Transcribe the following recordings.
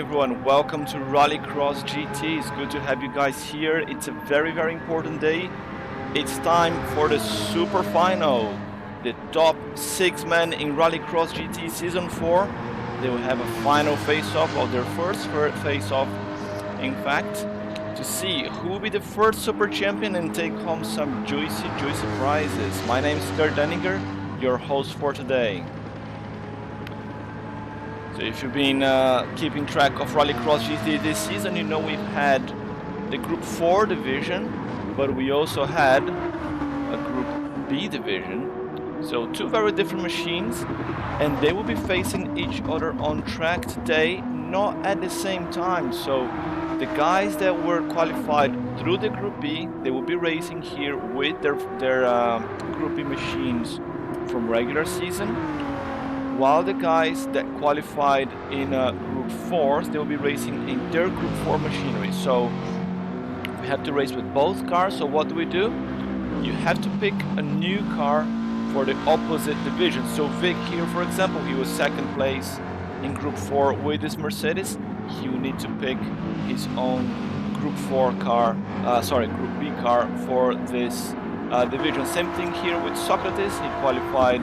everyone, welcome to Rallycross GT. It's good to have you guys here. It's a very important day. It's time for the super final. The top 6 men in Rallycross GT Season 4. They will have a final face-off, or their first face-off in fact, to see who will be the first super champion and take home some juicy prizes. My name is Ricardo, your host for today. So if you've been keeping track of Rallycross GT this season, you know we've had the Group 4 division, but we also had a Group B division. So two very different machines, and they will be facing each other on track today, not at the same time. So the guys that were qualified through the Group B, they will be racing here with their Group B machines from regular season, while the guys that qualified in Group 4s, they will be racing in their Group 4 machinery. So we have to race with both cars. So what do? You have to pick a new car for the opposite division. So Vic here, for example, he was second place in Group 4 with his Mercedes. He will need to pick his own Group 4 car, Group B car for this division. Same thing here with Sokratis. He qualified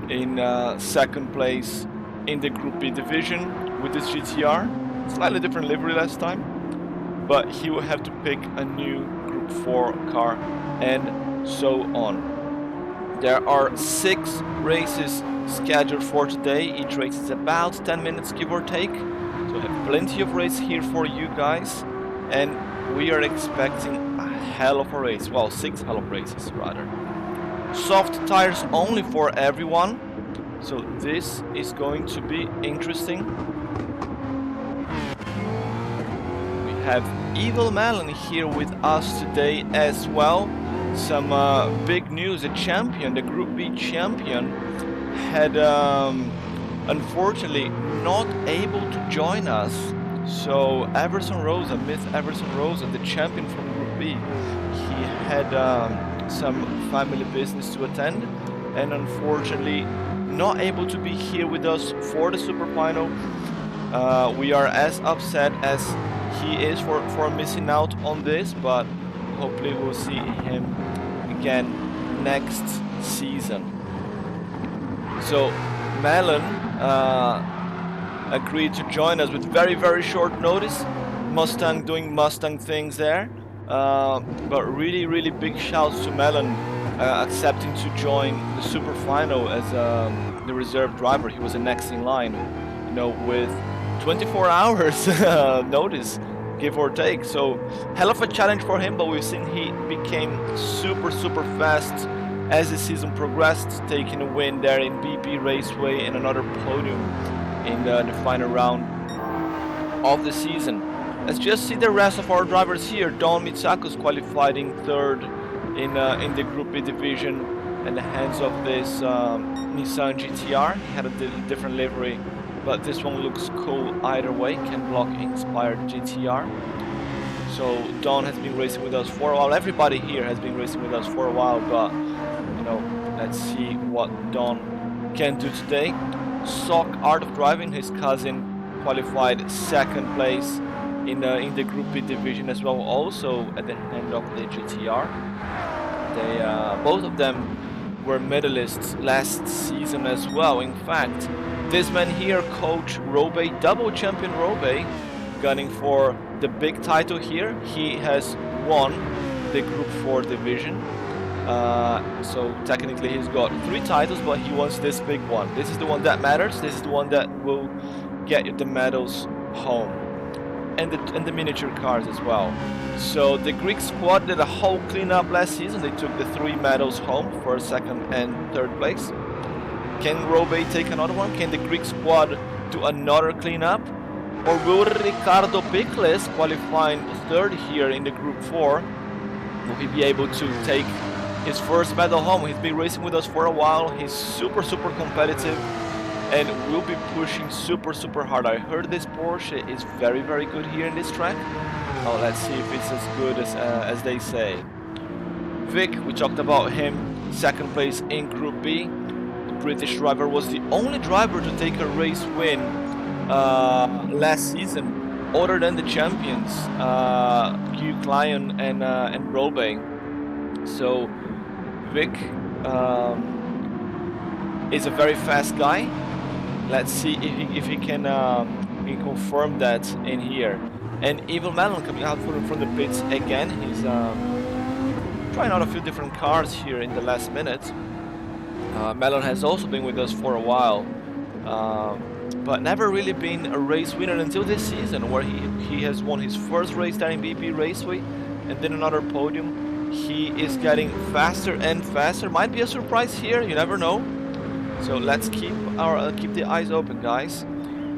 in second place in the Group B division with this GTR. Slightly different livery last time, but he will have to pick a new Group 4 car, and so on. There are 6 races scheduled for today. Each race is about 10 minutes, give or take. So we have plenty of race here for you guys, and we are expecting a hell of a race. Well, 6 hell of races rather. Soft tires only for everyone, so this is going to be interesting. We have Evil Melon here with us today as well. Some big news: the champion, the Group B champion, had unfortunately not able to join us. So Everson Rosa, the champion from Group B, he had some family business to attend, and unfortunately not able to be here with us for the super final. We are as upset as he is for missing out on this, but hopefully we'll see him again next season. So Melon agreed to join us with very short notice. Mustang doing Mustang things there. But really big shouts to Melon accepting to join the super final as the reserve driver. He was the next in line, you know, with 24 hours notice, give or take. So hell of a challenge for him, but we've seen he became super fast as the season progressed, taking a win there in BP Raceway and another podium in the final round of the season. Let's just see the rest of our drivers here. Don-mitsakos qualified in 3rd in the Group B division in the hands of this Nissan GTR. He had a different livery, but this one looks cool either way. Ken Block inspired GTR. So Don has been racing with us for a while. Everybody here has been racing with us for a while, but you know, let's see what Don can do today. Sokartofdriving, his cousin, qualified 2nd place in the Group B division as well, also at the hand of the GTR. They both of them were medalists last season as well. In fact, this man here, Coach Rollbay, double champion Rollbay, gunning for the big title here. He has won the Group 4 division. So technically he's got 3 titles, but he wants this big one. This is the one that matters. This is the one that will get you the medals home, and the miniature cars as well. So the Greek squad did a whole cleanup last season. They took the 3 medals home, 1st, 2nd and 3rd place. Can Rollbay take another one? Can the Greek squad do another cleanup? Or will Ricardo Pickles, qualifying 3rd here in the Group 4, will he be able to take his first medal home? He's been racing with us for a while. He's super competitive and will be pushing super hard. I heard this Porsche is very good here in this track. Well, let's see if it's as good as they say. Vic, we talked about him, 2nd place in Group B. The British driver was the only driver to take a race win last season, other than the champions, Lion and Rollbay. So Vic is a very fast guy. Let's see if he can confirm that in here. And Evil Melon coming out from the pits again. He's trying out a few different cars here in the last minute. Melon has also been with us for a while, but never really been a race winner until this season, where he has won his first race there in BP Raceway and then another podium. He is getting faster and faster. Might be a surprise here, you never know. So let's keep the eyes open, guys.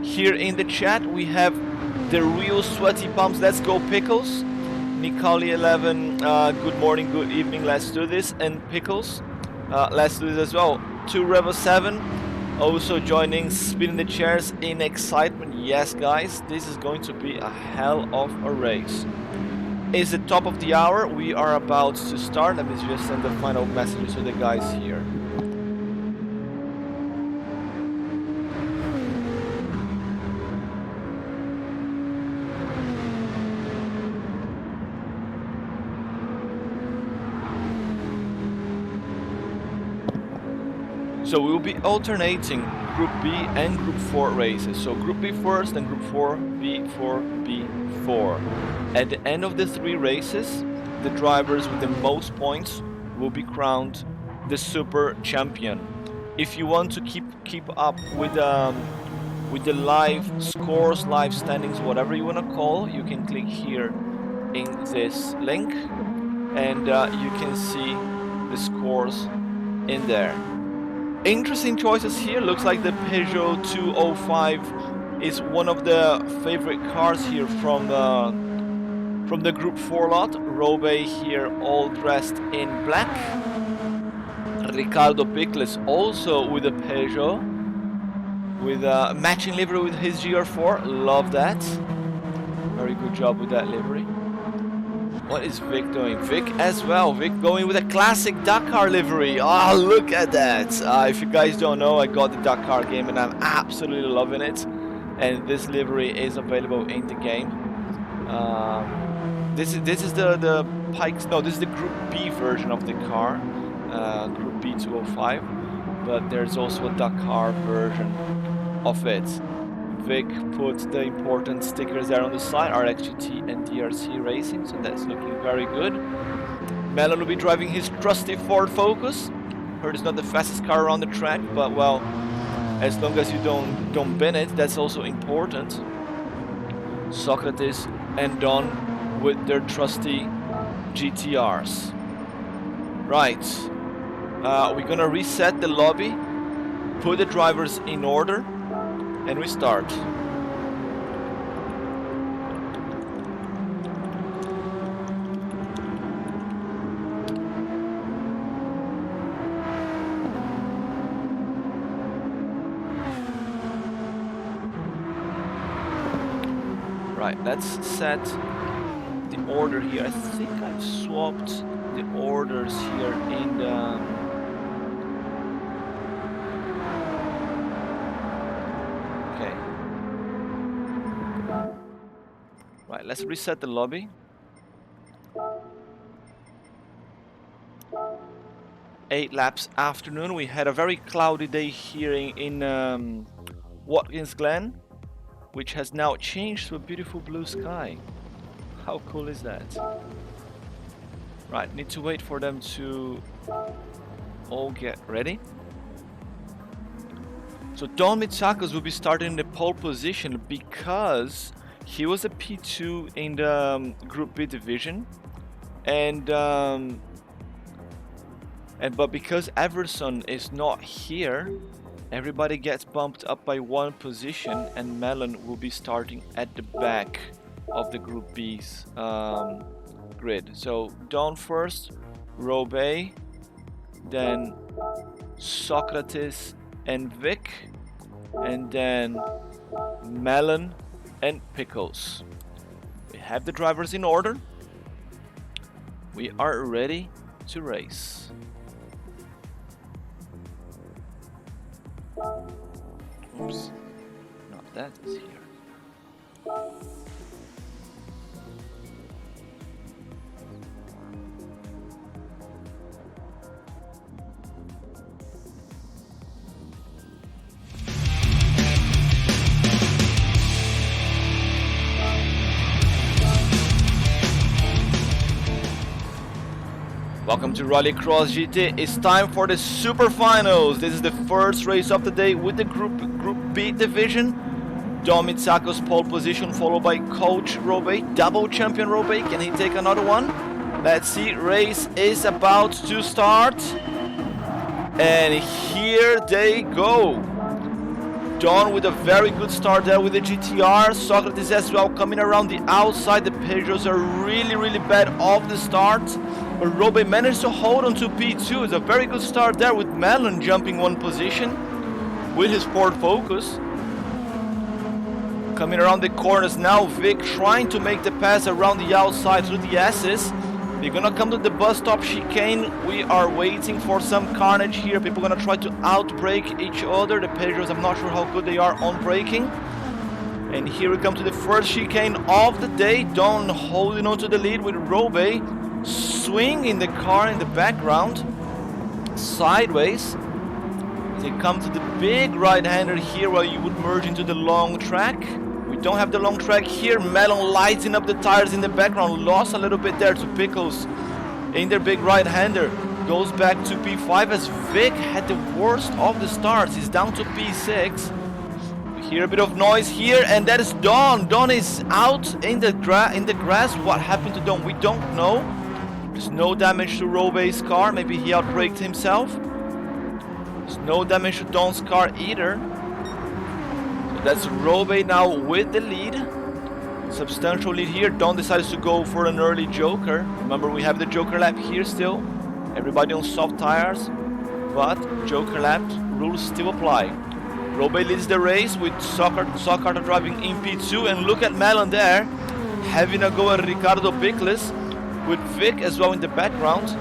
Here in the chat we have the real sweaty palms. Let's go Pickles. Nicole11, good morning, good evening, let's do this. And Pickles, let's do this as well. 2Revo7 also joining, spinning the chairs in excitement. Yes, guys, this is going to be a hell of a race. It's the top of the hour. We are about to start. Let me just send the final message to the guys here. So we will be alternating Group B and Group 4 races. So Group B first and Group 4, B4, B4. At the end of the 3 races, the drivers with the most points will be crowned the Super Champion. If you want to keep up with the live scores, live standings, whatever you want to call, you can click here in this link, and you can see the scores in there. Interesting choices here. Looks like the Peugeot 205 is one of the favorite cars here from the Group 4 lot. Rollbay here all dressed in black. Ricardo Pickles also with a Peugeot, with a matching livery with his GR4. Love that. Very good job with that livery. What is Vic doing? Vic as well. Vic going with a classic Dakar livery. Oh, look at that. If you guys don't know, I got the Dakar game and I'm absolutely loving it. And this livery is available in the game. This is the Pikes. No, this is the Group B version of the car. Group B 205. But there's also a Dakar version of it. Vic put the important stickers there on the side, RXGT and DRC Racing, so that's looking very good. Melon will be driving his trusty Ford Focus. Heard it's not the fastest car around the track, but well, as long as you don't bin it, that's also important. Sokratis and Don with their trusty GTRs. Right, we're gonna reset the lobby, put the drivers in order, and we start. Right, let's set the order here. I think I've swapped the orders here in the... Right, let's reset the lobby. 8 laps afternoon. We had a very cloudy day here in Watkins Glen, which has now changed to a beautiful blue sky. How cool is that? Right, need to wait for them to all get ready. So Don-mitsakos will be starting in the pole position because he was a P2 in the Group B division, but because Everson is not here, everybody gets bumped up by 1 position, and Melon will be starting at the back of the Group B's grid. So Don first, Rollbay, then Sokratis and Vic, and then Melon and Pickles. We have the drivers in order. We are ready to race. Oops, not that is here. Welcome to Rallycross GT. It's time for the Super Finals. This is the first race of the day with the Group B division. Don-mitsakos pole position, followed by Coach Rollbay, double champion Rollbay. Can he take another one? Let's see. Race is about to start. And here they go. Don with a very good start there with the GTR. Sokratis as well coming around the outside. The Peugeots are really bad off the start. But Rollbay managed to hold on to P2. It's a very good start there with Melon jumping one position with his Ford Focus. Coming around the corners now, Vic trying to make the pass around the outside through the S's. They're gonna come to the bus stop chicane. We are waiting for some carnage here. People are gonna try to outbrake each other. The Peugeots, I'm not sure how good they are on braking. And here we come to the first chicane of the day. Don holding on to the lead with Rollbay. Swinging the car in the background sideways. They come to the big right-hander here where you would merge into the long track. We don't have the long track here. Melon lighting up the tires in the background. Lost a little bit there to Pickles in their big right-hander. Goes back to P5 as Vic had the worst of the starts. He's down to P6. We hear a bit of noise here, and that is Don. Don is out in the grass. What happened to Don? We don't know. There's no damage to Rollbay's car. Maybe he outbraked himself. There's no damage to Don's car either. So that's Rollbay now with the lead. Substantial lead here. Don decides to go for an early Joker. Remember, we have the Joker lap here still. Everybody on soft tires. But Joker lap rules still apply. Rollbay leads the race with Sokartofdriving in P2. And look at Melon there. Having a go at Ricardo Pickles. With Vic as well in the background,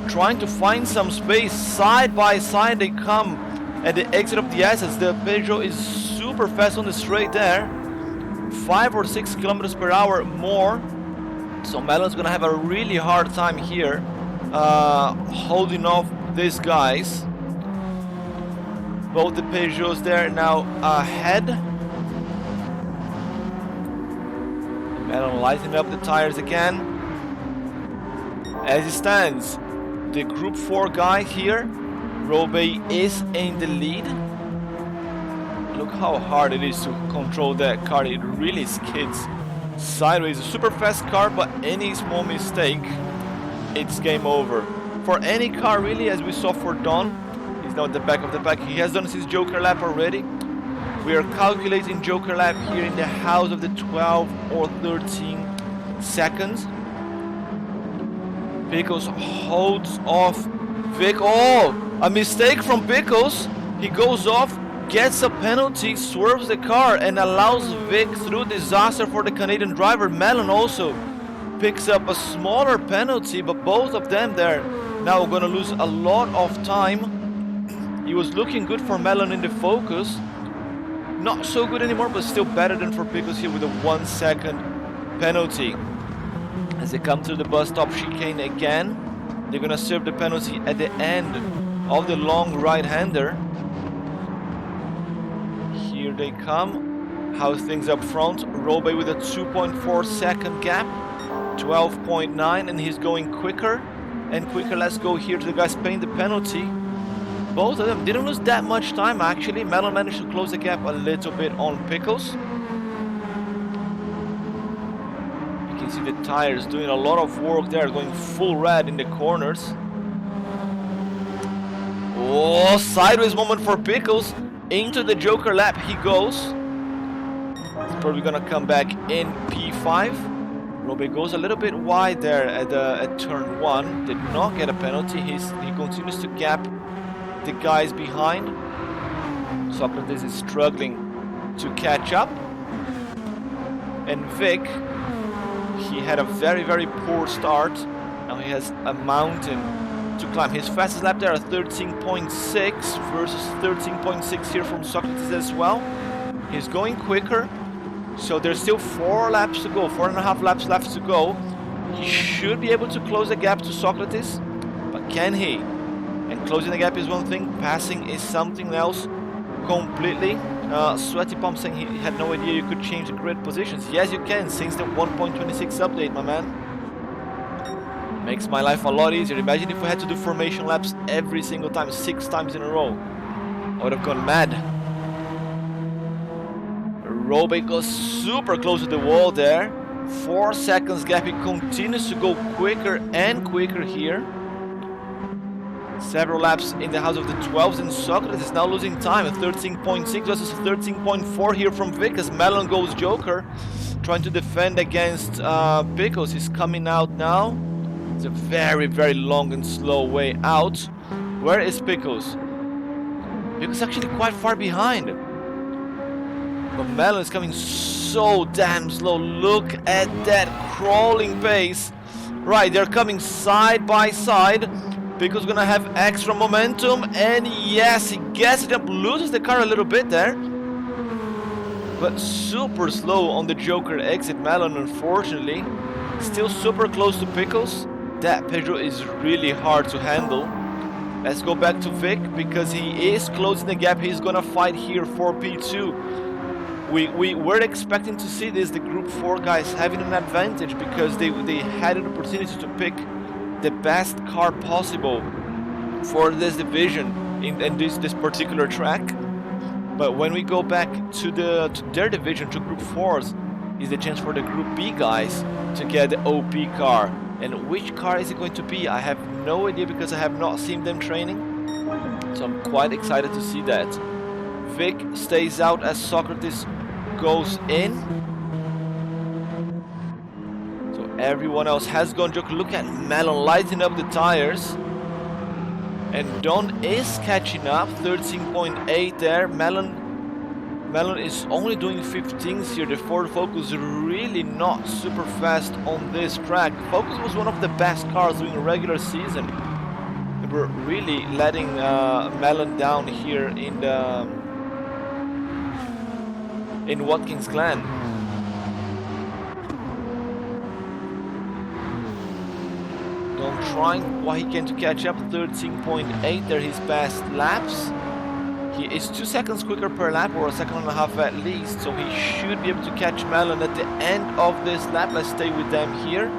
trying to find some space. Side by side they come at the exit of the S's. The Peugeot is super fast on the straight there, 5 or 6 kilometers per hour more. So Melon's gonna have a really hard time here holding off these guys. Both the Peugeots there now ahead. Melon lighting up the tires again. As it stands, the Group 4 guy here, Rollbay, is in the lead. Look how hard it is to control that car. It really skids sideways. A super fast car, but any small mistake, it's game over. For any car really, as we saw for Don, he's now at the back of the pack. He has done his Joker lap already. We are calculating Joker lap here in the house of the 12 or 13 seconds. Pickles holds off Vic. Oh, a mistake from Pickles. He goes off, gets a penalty, swerves the car, and allows Vic through. Disaster for the Canadian driver. Melon also picks up a smaller penalty, but both of them there now going to lose a lot of time. He was looking good for Melon in the Focus. Not so good anymore, but still better than for Pickles here with a 1 second penalty. As they come to the bus stop chicane again, they're gonna serve the penalty at the end of the long right-hander. Here they come. How's things up front? Rollbay with a 2.4 second gap, 12.9, and he's going quicker and quicker. Let's go here to the guys paying the penalty. Both of them didn't lose that much time actually. Melon managed to close the gap a little bit on Pickles. See the tires doing a lot of work there, going full red in the corners. Oh, sideways moment for Pickles. Into the Joker lap he goes. He's probably gonna come back in P5. Rollbay goes a little bit wide there at turn 1. Did not get a penalty. He continues to gap the guys behind. Sokratis is struggling to catch up. And Vic, he had a very poor start. Now he has a mountain to climb. His fastest lap there at 13.6 versus 13.6 here from Sokratis as well. He's going quicker, so there's still 4 laps to go, 4.5 laps left to go. He should be able to close the gap to Sokratis, but can he? And closing the gap is one thing, passing is something else completely. Sweaty Pump saying he had no idea you could change the grid positions. Yes, you can, since the 1.26 update, my man. Makes my life a lot easier. Imagine if we had to do formation laps every single time, 6 times in a row. I would have gone mad. Rollbay goes super close to the wall there. 4 seconds gap. He continues to go quicker and quicker here. Several laps in the house of the 12s, and Sokratis is now losing time at 13.6 versus 13.4 here from Vic as Melon goes Joker, trying to defend against Pickles. He's coming out now. It's a very, very long and slow way out. Where is Pickles? Pickles is actually quite far behind. But Melon is coming so damn slow. Look at that crawling pace. Right, they're coming side by side. Pickles gonna have extra momentum, and yes, he gets it up, loses the car a little bit there. But super slow on the Joker exit. Melon, unfortunately, still super close to Pickles. That Peugeot is really hard to handle. Let's go back to Vic, because he is closing the gap. He's gonna fight here for P2. We were expecting to see this, the Group 4 guys having an advantage, because they had an opportunity to pick the best car possible for this division in this particular track. But when we go back to their division, to Group 4s, is the chance for the Group B guys to get the OP car. And which car is it going to be? I have no idea, because I have not seen them training. So I'm quite excited to see that. Vic stays out as Sokratis goes in. So everyone else has gone Joker. Look at Melon lighting up the tires. And Don is catching up, 13.8 there. Melon is only doing 15s here. The Ford Focus really not super fast on this track. Focus was one of the best cars during a regular season. They were really letting Melon down here in Watkins Glen. Don trying what he can to catch up, 13.8 there, his best laps. He is 2 seconds quicker per lap, or 1.5 seconds at least, so he should be able to catch Melon at the end of this lap. Let's stay with them here.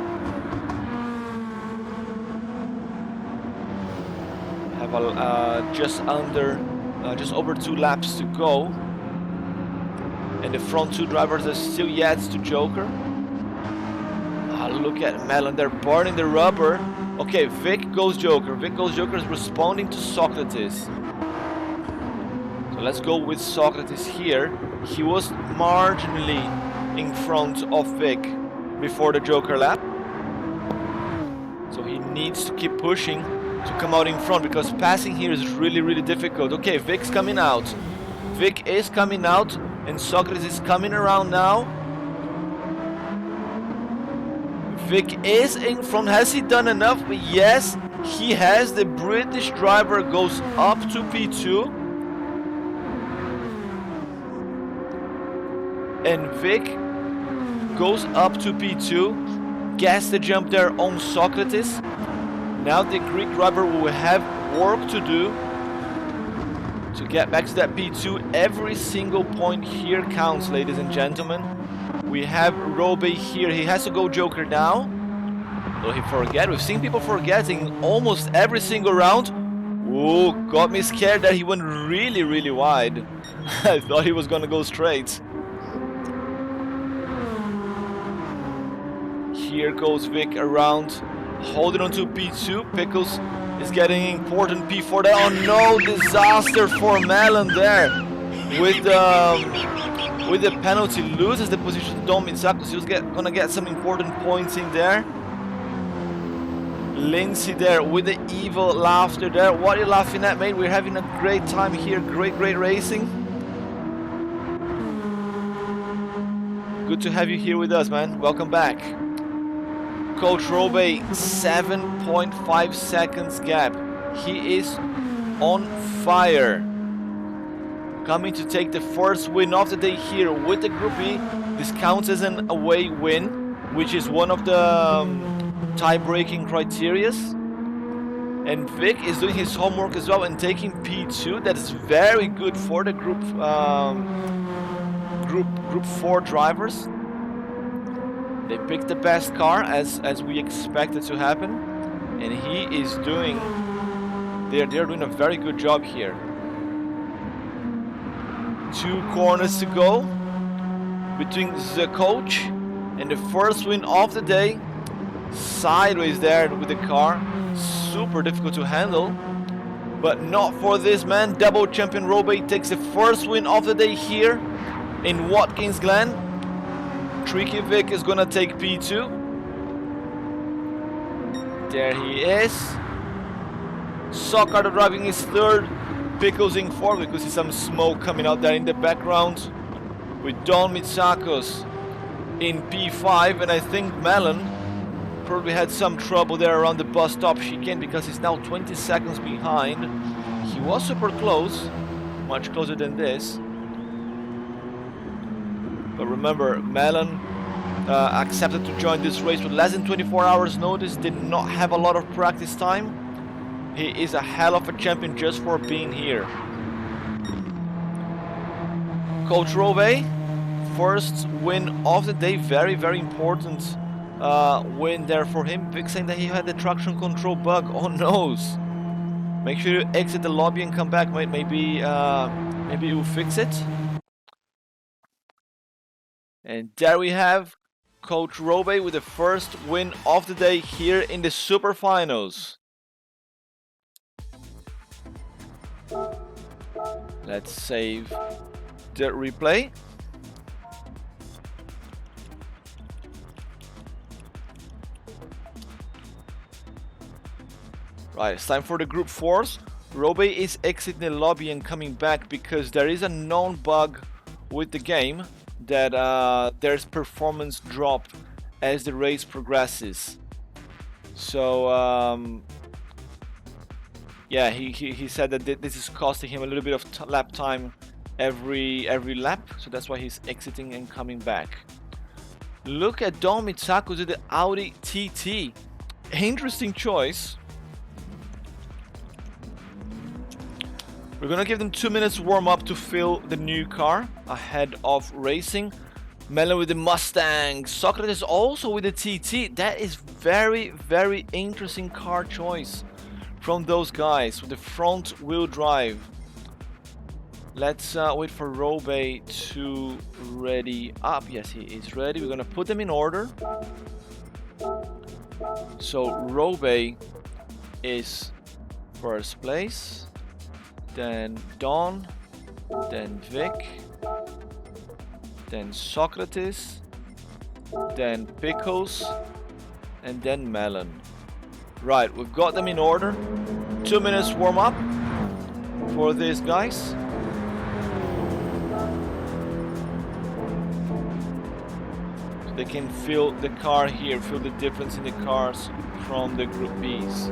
Have just over 2 laps to go, and the front 2 drivers are still yet to Joker. Look at Melon, they're burning the rubber. Okay, Vic goes Joker. Vic goes Joker is responding to Sokratis. So let's go with Sokratis here. He was marginally in front of Vic before the Joker lap. So he needs to keep pushing to come out in front, because passing here is really, really difficult. Okay, Vic's coming out. Vic is coming out, and Sokratis is coming around now. Vic is in front. Has he done enough? Yes, he has. The British driver goes up to P2. And Vic goes up to P2. Gets the jump there on Sokratis. Now the Greek driver will have work to do to get back to that P2. Every single point here counts, ladies and gentlemen. We have Rollbay here. He has to go Joker now. Will he forget? We've seen people forgetting almost every single round. Ooh, got me scared that he went really, really wide. I thought he was gonna go straight. Here goes Vic around, holding on to P2. Pickles is getting important P4 there. Oh no, disaster for Melon there. With the penalty, loses the position to Don-mitsakos. He was gonna get some important points in there. Lindsay there with the evil laughter there. What are you laughing at, mate? We're having a great time here. Great racing. Good to have you here with us, man. Welcome back. Coach Rollbay, 7.5 seconds gap. He is on fire. coming to take the first win of the day here with the Group B. This counts as an away win, which is one of the tie-breaking criterias. And Vic is doing his homework as well and taking P2. That is very good for the Group 4 drivers. They picked the best car as we expected to happen, and he is doing. They're doing a very good job here. 2 corners to go between the coach and the first win of the day. Sideways there with the car, super difficult to handle, but not for this man. Double champion Rollbay takes the first win of the day here in Watkins Glen. Tricky Vic is gonna take P2. There he is. Sokartofdriving is third. Pickles in fourth. We could see some smoke coming out there in the background. With Don-mitsakos in P5, and I think Melon probably had some trouble there around the bus stop chicane because he's now 20 seconds behind. He was super close, much closer than this. But remember, Melon accepted to join this race with less than 24 hours notice, did not have a lot of practice time. He is a hell of a champion just for being here. Coach Rollbay, first win of the day, very, very important win there for him. Vic saying that he had the traction control bug. Oh no! Make sure you exit the lobby and come back. Maybe you'll fix it. And there we have Coach Rollbay with the first win of the day here in the Super Finals. Let's save the replay. Right, it's time for the Group 4s. Rollbay is exiting the lobby and coming back because there is a known bug with the game that there's performance drop as the race progresses. So yeah, he said that this is costing him a little bit of lap time every lap, so that's why he's exiting and coming back. Look at Don-mitsakos with the Audi TT. Interesting choice. We're gonna give them 2 minutes warm up to fill the new car ahead of racing. Melon with the Mustang, Sokratis also with the TT. That is very, very interesting car choice from those guys with the front wheel drive. Let's wait for Rollbay to ready up. Yes, he is ready. We're gonna put them in order. So Rollbay is first place, then Don, then Vic, then Sokratis, then Pickles, and then Melon. Right, we've got them in order. 2 minutes warm up for these guys. So they can feel the car here, feel the difference in the cars from the Group Bs.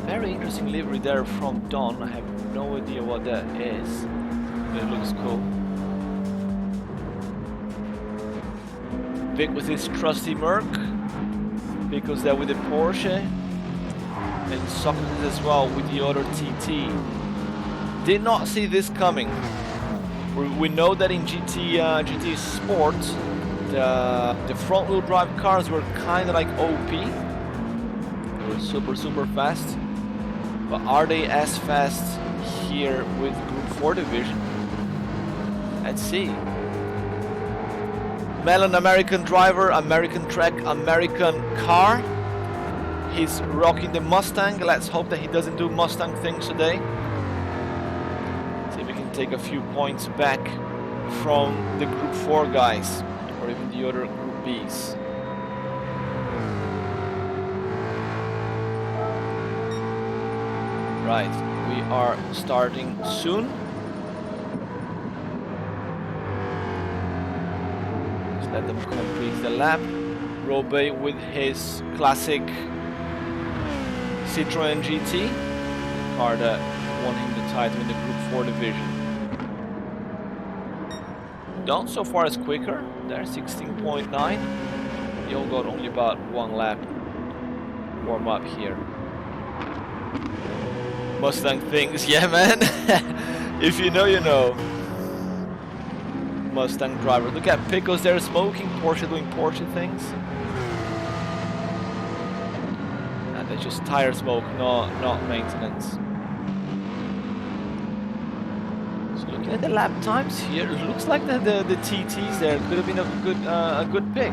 Very interesting livery there from Don. I have no idea what that is, but it looks cool. Vic with his trusty Merc, Pickles there with the Porsche, and Sokratis as well with the other TT. Did not see this coming. We know that in GT Sport, the front wheel drive cars were kind of like OP. They were super fast. But are they as fast here with Group 4 division? Let's see. Melon, American driver, American track, American car. He's rocking the Mustang. Let's hope that he doesn't do Mustang things today. See if we can take a few points back from the Group 4 guys, or even the other Group Bs. Right, we are starting soon. Let's let them complete the lap. Rollbay with his classic Citroën GT, car that won him the title in the Group 4 division. Don so far is quicker. There, 16.9. He all got only about 1 lap warm up here. Mustang things, yeah man. If you know, you know. Mustang driver. Look at Pickles there smoking, Porsche doing Porsche things. And that's just tire smoke, not maintenance. So looking at the lap times here, it looks like the TTs there could have been a good pick.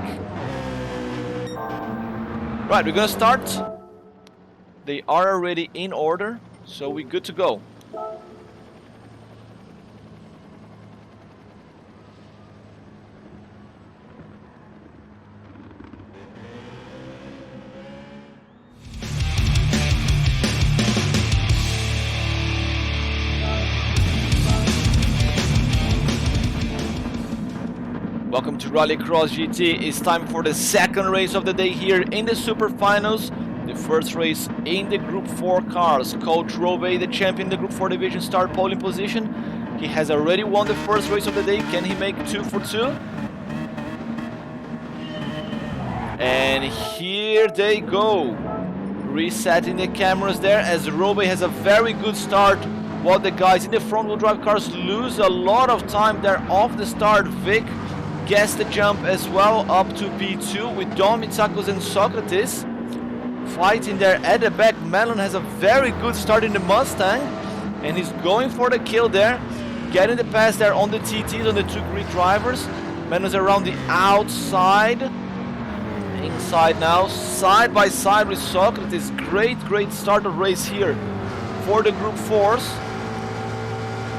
Right, we're gonna start. They are already in order, so we're good to go. Welcome to Rallycross GT. It's time for the second race of the day here in the Super Finals. The first race in the Group 4 cars. Coach Rollbay, the champion in the Group 4 division, start pole in position. He has already won the first race of the day. Can he make 2 for 2? And here they go. Resetting the cameras there as Rollbay has a very good start. While the guys in the front wheel drive cars lose a lot of time there off the start. Vic gets the jump as well up to P2 with Don-mitsakos and Sokratis fighting there at the back. Melon has a very good start in the Mustang and he's going for the kill there, getting the pass there on the TTs, on the 2 Greek drivers. Melon's around the outside, inside now, side by side with Sokratis. Great start of race here for the Group 4s.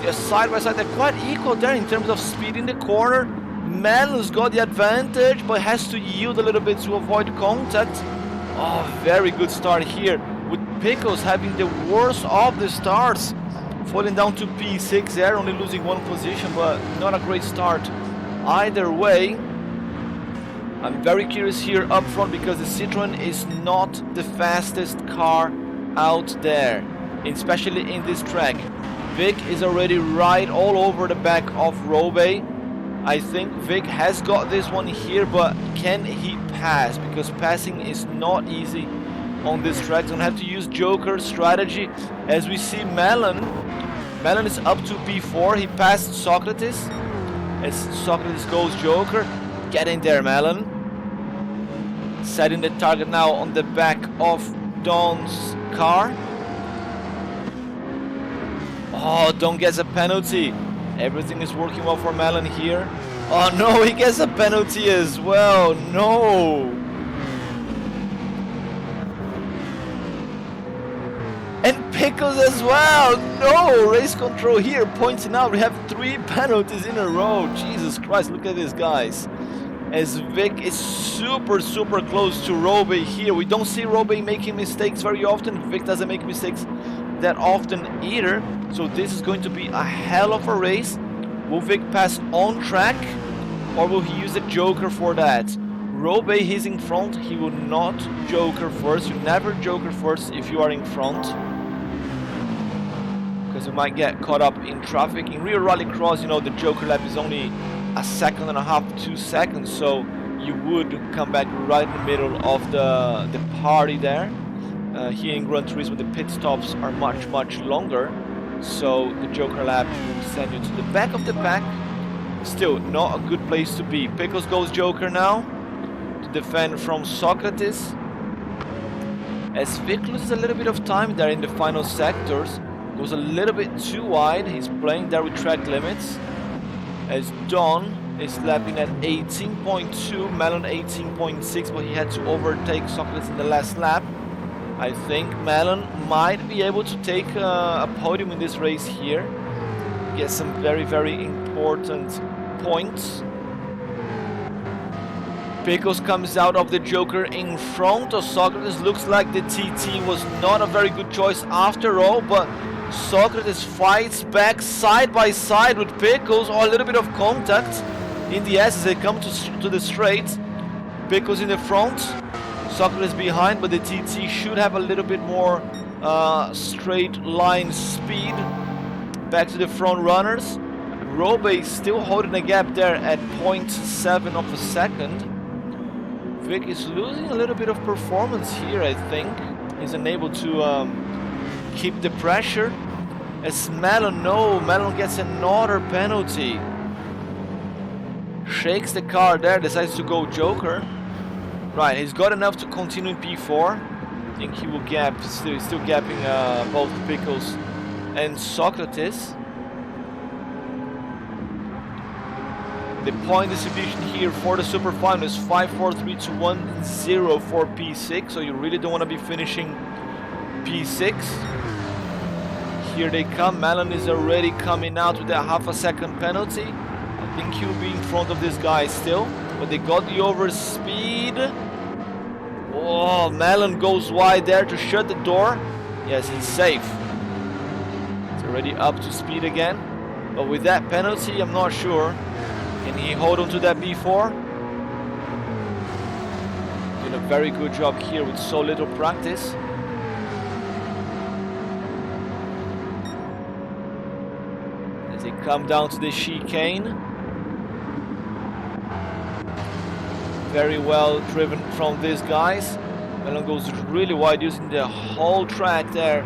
They're side by side, they're quite equal there in terms of speed in the corner. Melon's got the advantage, but has to yield a little bit to avoid contact. Oh, very good start here, with Pickles having the worst of the starts, falling down to P6 there, only losing 1 position, but not a great start either way. I'm very curious here up front because the Citroen is not the fastest car out there, especially in this track. Vic is already right all over the back of Rollbay. I think Vic has got this one here, but can he pass? Because passing is not easy on this track. He's gonna have to use Joker strategy. As we see Melon is up to P4. He passed Sokratis. As Sokratis goes Joker. Get in there, Melon. Setting the target now on the back of Don's car. Oh, Don gets a penalty. Everything is working well for Melon here. Oh no, he gets a penalty as well. No. And Pickles as well. No, race control here pointing out we have 3 penalties in a row. Jesus Christ, look at this, guys. As Vic is super close to Rollbay here. We don't see Rollbay making mistakes very often. Vic doesn't make mistakes that often either. So this is going to be a hell of a race. Will Vic pass on track, or will he use a Joker for that? Rollbay, he's in front. He will not Joker first. You never Joker first if you are in front, because you might get caught up in traffic. In real Rallycross, you know, the Joker lap is only 1.5 to 2 seconds, so you would come back right in the middle of the party there. Here in Gran Turismo, the pit stops are much longer. So the Joker lap will send you to the back of the pack. Still not a good place to be. Pickles goes Joker now to defend from Sokratis. As Vic loses a little bit of time there in the final sectors. Goes a little bit too wide. He's playing there with track limits. As Don is lapping at 18.2, Melon 18.6, but he had to overtake Sokratis in the last lap. I think Melon might be able to take a podium in this race here. Get some very important points. Pickles comes out of the Joker in front of Sokratis. Looks like the TT was not a very good choice after all, but Sokratis fights back side by side with Pickles. Oh, a little bit of contact in the S as they come to the straight. Pickles in the front. Sokratis behind, but the TT should have a little bit more straight line speed. Back to the front runners. Rollbay still holding a gap there at 0.7 of a second. Vic is losing a little bit of performance here, I think. He's unable to keep the pressure. As Melon, no, Melon gets another penalty. Shakes the car there, decides to go Joker. Right, he's got enough to continue in P4. I think he will gap, still gapping both Pickles and Sokratis. The point distribution here for the Super Final is 5, 4, 3, 2, 1, 0 for P6. So you really don't want to be finishing P6. Here they come. Melon is already coming out with a half a second penalty. I think he'll be in front of this guy still. But they got the overspeed. Oh, Melon goes wide there to shut the door. Yes, he's safe. It's already up to speed again. But with that penalty, I'm not sure. Can he hold on to that B4? Did a very good job here with so little practice. As they come down to the chicane. Very well driven from these guys. Melon goes really wide, using the whole track there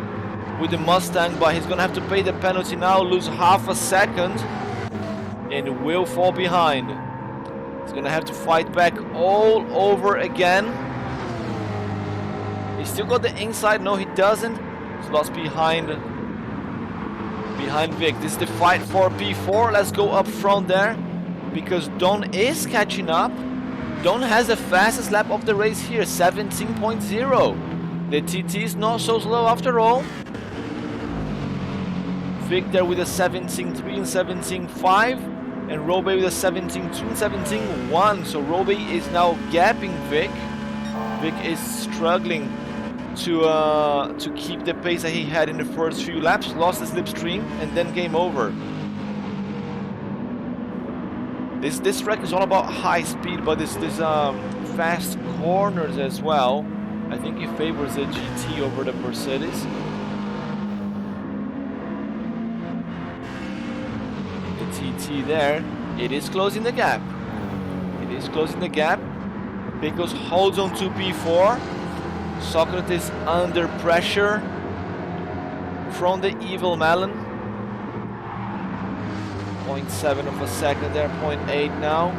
with the Mustang, but he's gonna have to pay the penalty now, lose half a second. And will fall behind. He's gonna have to fight back all over again. He's still got the inside. No, he doesn't. He's lost behind Vic. This is the fight for P4. Let's go up front there, because Don is catching up. Don has the fastest lap of the race here, 17.0. The TT is not so slow after all. Vic there with a 17.3 and 17.5. And Rollbay with a 17.2 and 17.1. So Rollbay is now gapping Vic. Vic is struggling to keep the pace that he had in the first few laps. Lost the slipstream and then game over. This track is all about high speed, but this fast corners as well. I think he favors the GT over the Mercedes. TT there, it is closing the gap. It is closing the gap. Pickles holds on to P4. Sokratis under pressure from the evil Melon. 0.7 of a second there, 0.8 now.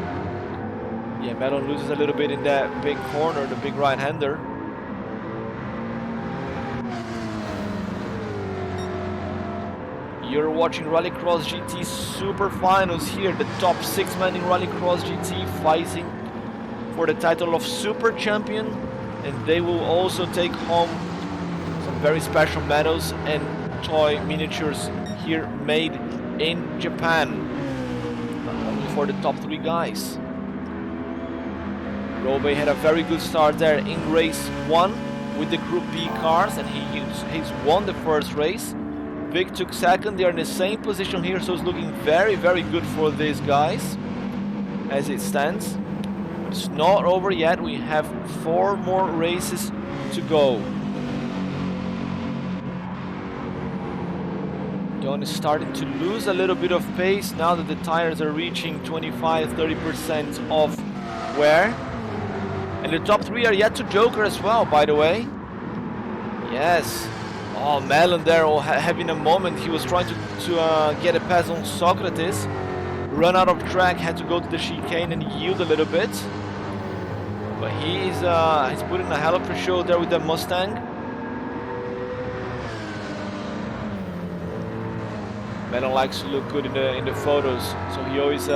Yeah, Melon loses a little bit in that big corner, the big right-hander. You're watching Rallycross GT Super Finals here. The top 6 men in Rallycross GT fighting for the title of Super Champion. And they will also take home some very special medals and toy miniatures here made in Japan. Only for the top 3 guys. Rollbay had a very good start there in race 1 with the Group B cars, and he's won the first race. Vic took second. They are in the same position here, so it's looking very, very good for these guys as it stands. It's not over yet. We have 4 more races to go. Don is starting to lose a little bit of pace now that the tires are reaching 25-30% of wear. And the top 3 are yet to Joker as well, by the way. Yes. Oh, Melon there having a moment. He was trying to get a pass on Sokratis. Run out of track, had to go to the chicane and yield a little bit. But he's putting a hell of a show there with the Mustang. Melon likes to look good in the photos, so he always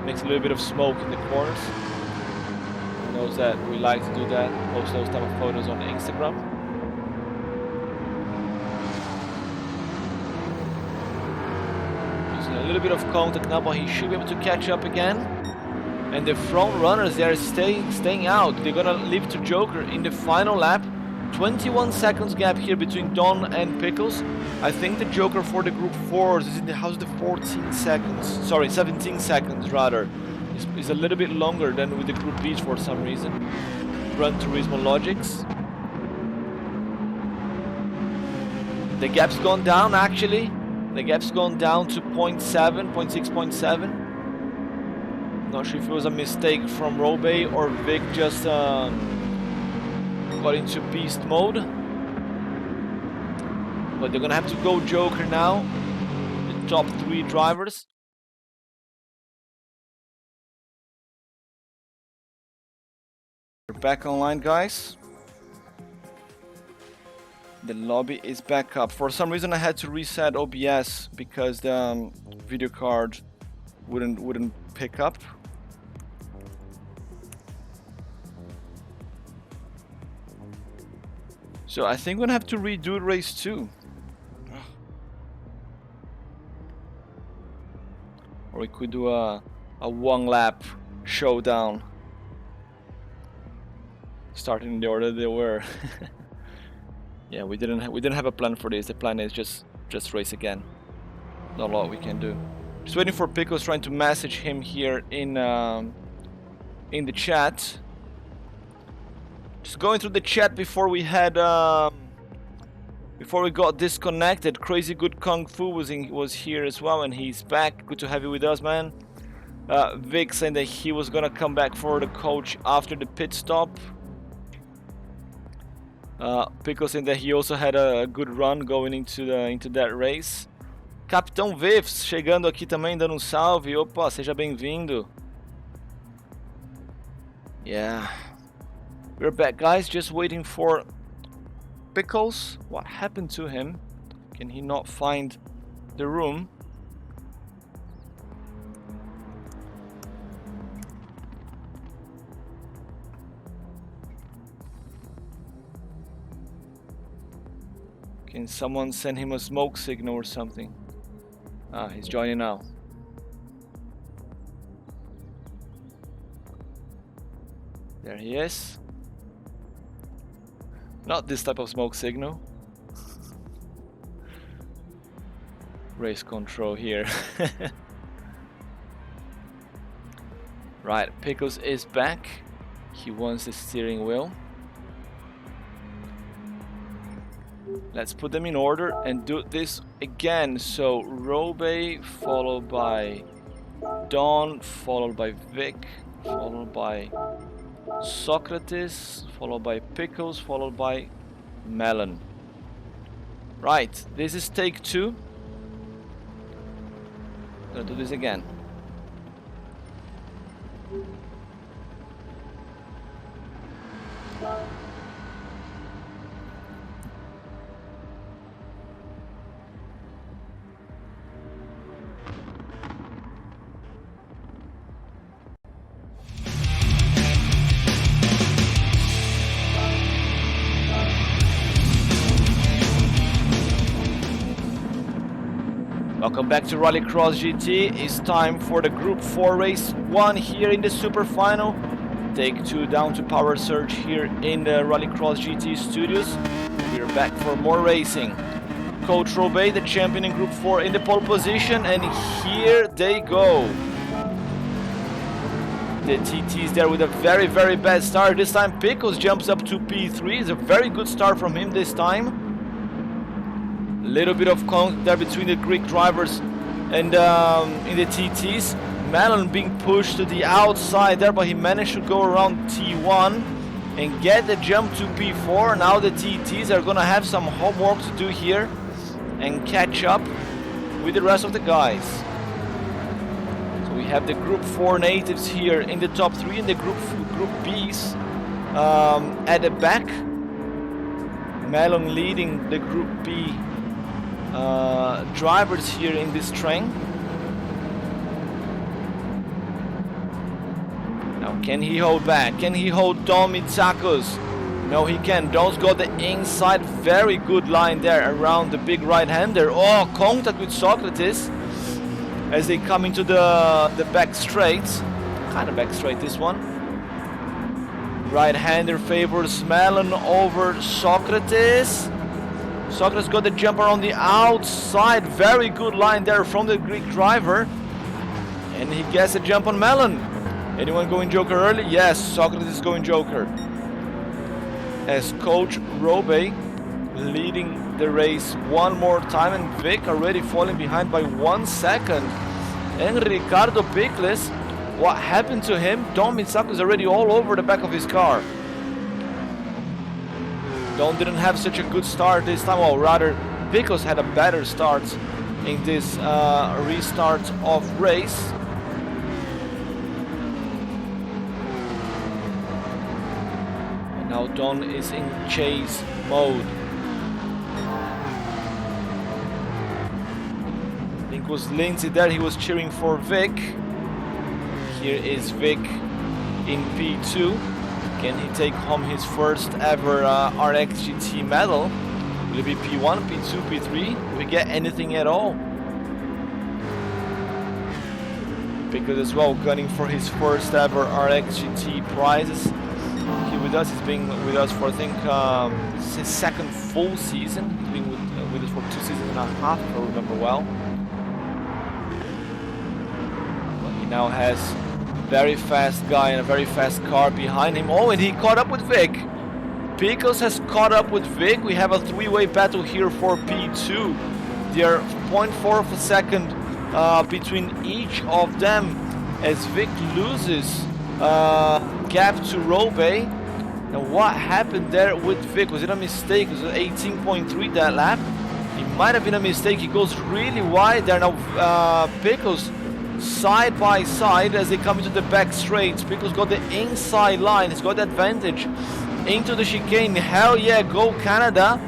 makes a little bit of smoke in the corners. He knows that we like to do that, post those type of photos on Instagram. A little bit of contact now, but he should be able to catch up again. And the front runners, they are staying out. They're gonna leave to Joker in the final lap. 21 seconds gap here between Don and Pickles. I think the Joker for the Group 4s is in the house of the 14 seconds. Sorry, 17 seconds rather. It's a little bit longer than with the Group Bs for some reason. Gran Turismo logics. The gap's gone down actually. The gap's gone down to 0.7, 0.6, 0.7. Not sure if it was a mistake from Rollbay or Vic just got into beast mode. But they're gonna have to go Joker now. The top 3 drivers. We're back online, guys. The lobby is back up. For some reason I had to reset OBS because the video card wouldn't pick up. So I think we're gonna have to redo race 2. Or we could do a 1-lap showdown. Starting in the order they were. Yeah, we didn't have a plan for this. The plan is just race again. Not a lot we can do. Just waiting for Pickles, trying to message him here in the chat. Just going through the chat before we had before we got disconnected. Crazy Good Kung Fu was here as well, and he's back. Good to have you with us, man. Vic saying that he was gonna come back for the coach after the pit stop. Pickles saying that he also had a good run going into that race. Capitão Vivs chegando aqui também, dando um salve. Opa, seja bem-vindo. Yeah. We're back, guys. Just waiting for Pickles. What happened to him? Can he not find the room? Can someone send him a smoke signal or something? Ah, he's joining now. There he is. Not this type of smoke signal. Race control here. Right, Pickles is back. He wants the steering wheel. Let's put them in order and do this again. So Rollbay, followed by Don, followed by Vic, followed by Sokratis, followed by Pickles, followed by Melon. Right, this is take 2. Gonna do this again. Welcome back to Rallycross GT. It's time for the Group 4 race 1 here in the Super Final. Take 2 down to Power Surge here in the Rallycross GT studios. We're back for more racing. Coach Rollbay, the champion in Group 4, in the pole position, and here they go. The TT's there with a very, very bad start. This time Pickles jumps up to P3. It's a very good start from him this time. Little bit of contact there between the Greek drivers and in the TTs. Melon being pushed to the outside there, but he managed to go around T1 and get the jump to P4. Now the TTs are gonna have some homework to do here and catch up with the rest of the guys. So we have the Group 4 natives here in the top 3 and the Group B's at the back. Melon leading the Group B drivers here in this train. Now can he hold back? Can he hold Don-mitsakos? No, he can. Don's got the inside, very good line there around the big right-hander. Oh, contact with Sokratis as they come into the back straight. Kind of back straight this one. Right-hander favors Melon over Sokratis. Sokratis got the jumper on the outside. Very good line there from the Greek driver. And he gets a jump on Melon. Anyone going Joker early? Yes, Sokratis is going Joker. As Coach Rollbay leading the race one more time, and Vic already falling behind by 1 second. And Ricardo Pickles, what happened to him? Don-mitsakos is already all over the back of his car. Don didn't have such a good start this time, or rather Pickles had a better start in this restart of race. And now Don is in chase mode. I think it was Lindsay there, he was cheering for Vic. Here is Vic in P2. Can he take home his first ever RXGT medal? Will it be P1, P2, P3? Will we get anything at all? Pickles as well, gunning for his first ever RXGT prizes. Here with us, he's been with us for I think his second full season. He's been with us for 2 seasons and a half, if I remember well. But he now has very fast guy and a very fast car behind him. Oh, and he caught up with Vic. Pickles has caught up with Vic. We have a three-way battle here for P2. They are 0.4 of a second between each of them as Vic loses gap to Rollbay. And what happened there with Vic? Was it a mistake? Was it 18.3 that lap? It might have been a mistake. He goes really wide there. Now Pickles side by side as they come into the back straights. Pickles got the inside line. He's got the advantage into the chicane. Hell yeah, go Canada.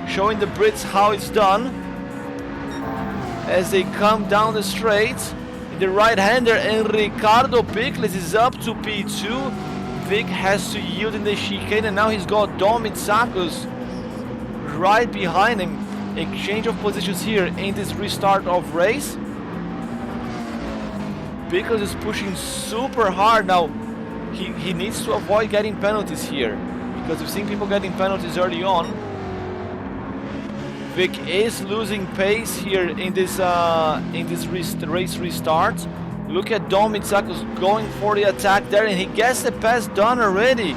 Showing the Brits how it's done. As they come down the straight. The right-hander and Ricardo Pickles is up to P2. Vic has to yield in the chicane, and now he's got Don-mitsakos right behind him. Exchange of positions here in this restart of race. Pickles is pushing super hard now. He needs to avoid getting penalties here, because we've seen people getting penalties early on. Vic is losing pace here in this race restart. Look at Don-mitsakos going for the attack there, and he gets the pass done already.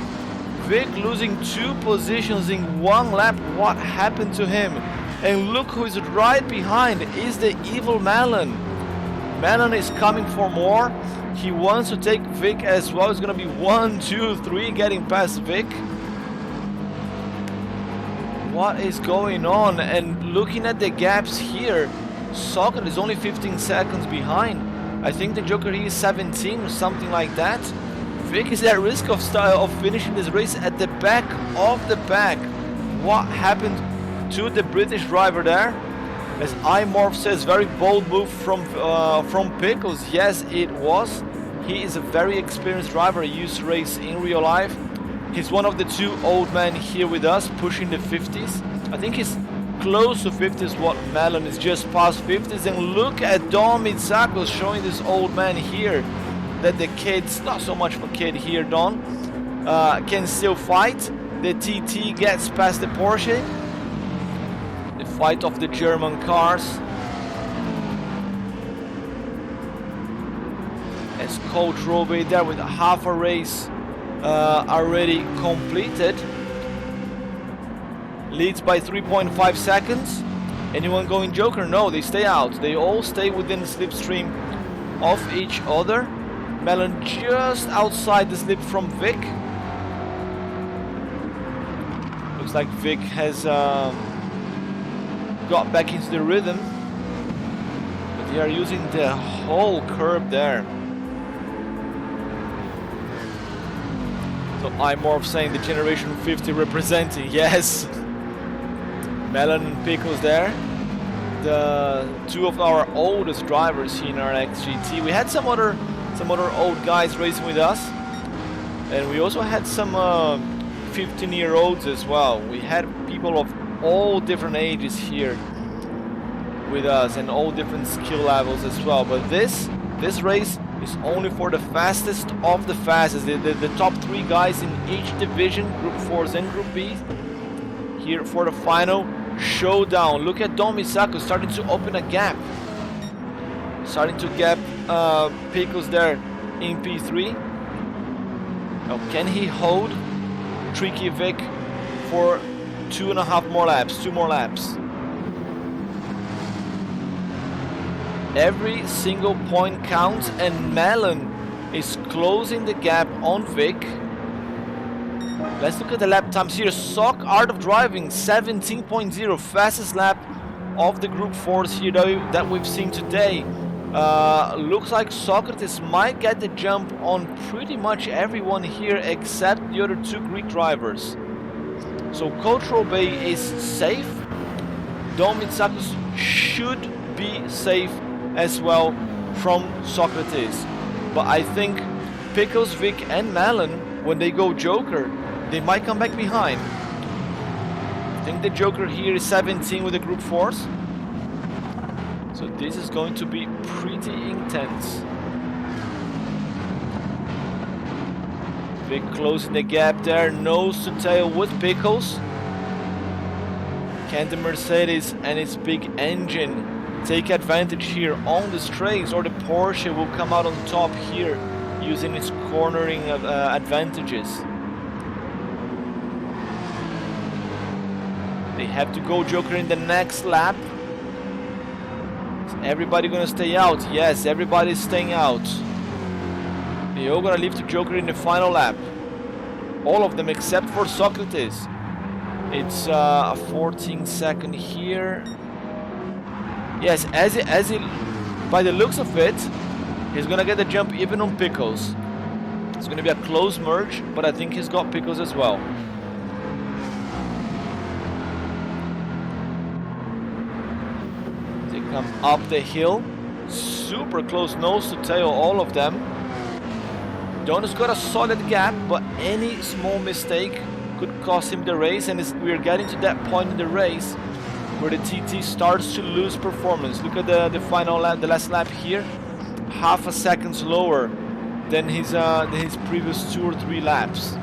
Vic losing 2 positions in 1 lap. What happened to him? And look who is right behind. Is the evil Melon. Melon is coming for more. He wants to take Vic as well. It's gonna be 1, 2, 3 getting past Vic. What is going on? And looking at the gaps here, Sokartofdriving is only 15 seconds behind. I think the Joker here is 17 or something like that. Vic is at risk of finishing this race at the back of the pack. What happened to the British driver there? As iMorph says, very bold move from Pickles. Yes, it was. He is a very experienced driver. He used to race in real life. He's one of the 2 old men here with us, pushing the 50s. I think he's close to 50s, what Melon is just past 50s. And look at Don-mitsakos showing this old man here that the kids, not so much for kid here, Don, can still fight. The TT gets past the Porsche. The fight of the German cars. As Coach Rollbay there with half a race already completed. Leads by 3.5 seconds. Anyone going Joker? No, they stay out. They all stay within the slipstream of each other. Melon just outside the slip from Vic. Looks like Vic has got back into the rhythm. But they are using the whole curb there. So iMorph saying the Generation 50 representing, yes. Melon and Pickles there. The 2 of our oldest drivers here in our RXGT. We had some other old guys racing with us. And we also had some 15-year-olds as well. We had people of all different ages here with us and all different skill levels as well. But this race is only for the fastest of the fastest. The top 3 guys in each division, Group 4s and Group B, here for the final showdown. Look at Don-mitsakos starting to open a gap. Starting to gap Pickles there in P3. Now can he hold Tricky Vic for 2.5 more laps, 2 more laps. Every single point counts, and Melon is closing the gap on Vic. Let's look at the lap times here. Sokartofdriving 17.0, fastest lap of the Group 4s here that we've seen today. Looks like Sokratis might get the jump on pretty much everyone here except the other 2 Greek drivers. So Coach Rollbay is safe. Don-mitsakos should be safe as well from Sokratis. But I think Pickles, Vic and Melon, when they go Joker, they might come back behind. I think the Joker here is 17 with the Group 4s. So this is going to be pretty intense. Vic closing the gap there, nose to tail with Pickles. Can the Mercedes and its big engine take advantage here on the straights, or the Porsche will come out on top here using its cornering advantages? They have to go Joker in the next lap. Is everybody gonna stay out? Yes, everybody's staying out. They're all gonna leave the Joker in the final lap. All of them except for Sokratis. It's a 14-second here. Yes, by the looks of it, he's gonna get the jump even on Pickles. It's gonna be a close merge, but I think he's got Pickles as well. They come up the hill, super close, nose to tail, all of them. Don has got a solid gap, but any small mistake could cost him the race, and we're getting to that point in the race where the TT starts to lose performance. Look at the final lap, the last lap here, half a second slower than his previous 2 or 3 laps.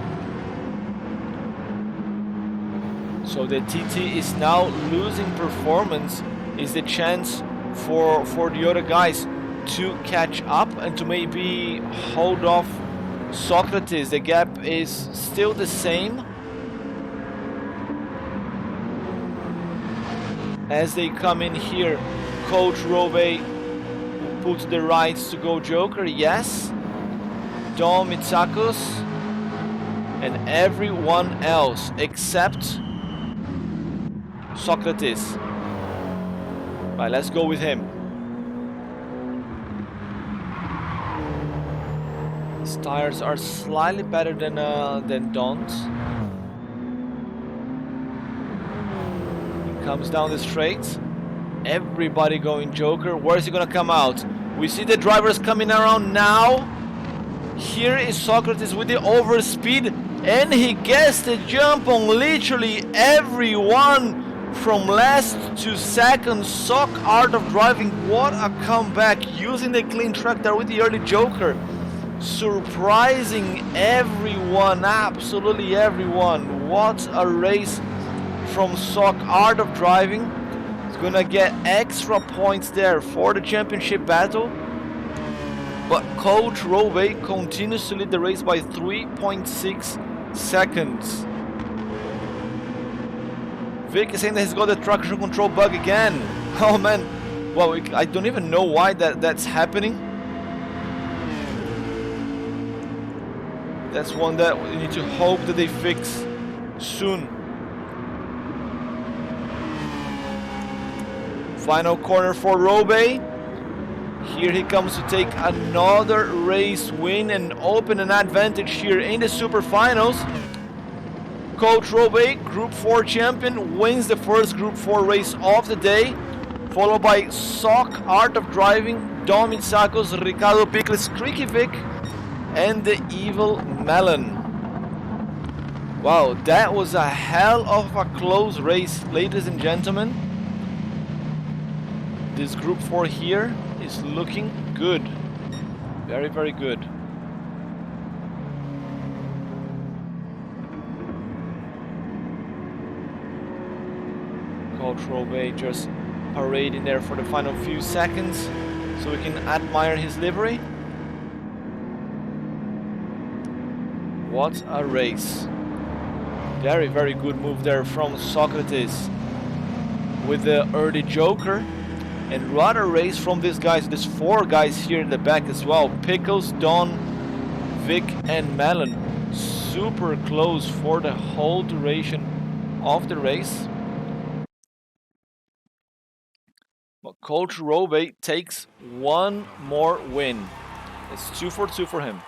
So the TT is now losing performance. Is the chance for the other guys to catch up and to maybe hold off Sokratis. The gap is still the same. As they come in here, Coach Rollbay puts the rights to go Joker, yes. Don-mitsakos and everyone else except Sokratis. Right, let's go with him. His tires are slightly better than Don's. Comes down the straight. Everybody going Joker. Where is he gonna come out? We see the drivers coming around now. Here is Sokratis with the overspeed, and he gets the jump on literally everyone from last to second. Sokartofdriving, what a comeback, using the clean track there with the early Joker, surprising everyone, absolutely everyone. What a race from Sokartofdriving. It's gonna get extra points there for the championship battle, but Coach Rollbay continues to lead the race by 3.6 seconds. Vic is saying that he's got the traction control bug again. Oh man, well, I don't even know why that's happening. That's one that we need to hope that they fix soon. Final corner for Rollbay. Here he comes to take another race win and open an advantage here in the Super Finals. Coach Rollbay, Group 4 champion, wins the first Group 4 race of the day, followed by Sokartofdriving, Don-mitsakos, Ricardo, Pickles, Creaky Vic, and the evil Melon. Wow, that was a hell of a close race, ladies and gentlemen. This Group 4 here is looking good. Very, very good. Coach Rollbay just parading there for the final few seconds so we can admire his livery. What a race. Very, very good move there from Sokratis with the early Joker. And rather race from these guys. There's 4 guys here in the back as well. Pickles, Don, Vic, and Melon. Super close for the whole duration of the race. But Coach Rollbay takes 1 more win. It's 2 for 2 for him.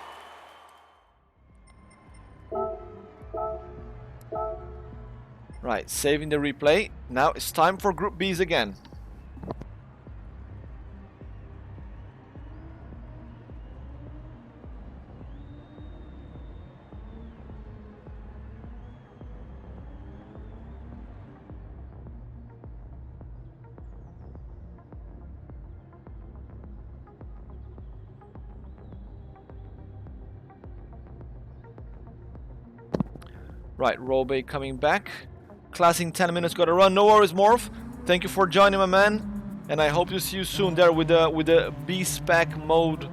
Right, saving the replay. Now it's time for Group B's again. Right, Rollbay coming back. Classic 10 minutes got to run. No worries, Morph. Thank you for joining, my man. And I hope to see you soon there with the B-Spec mode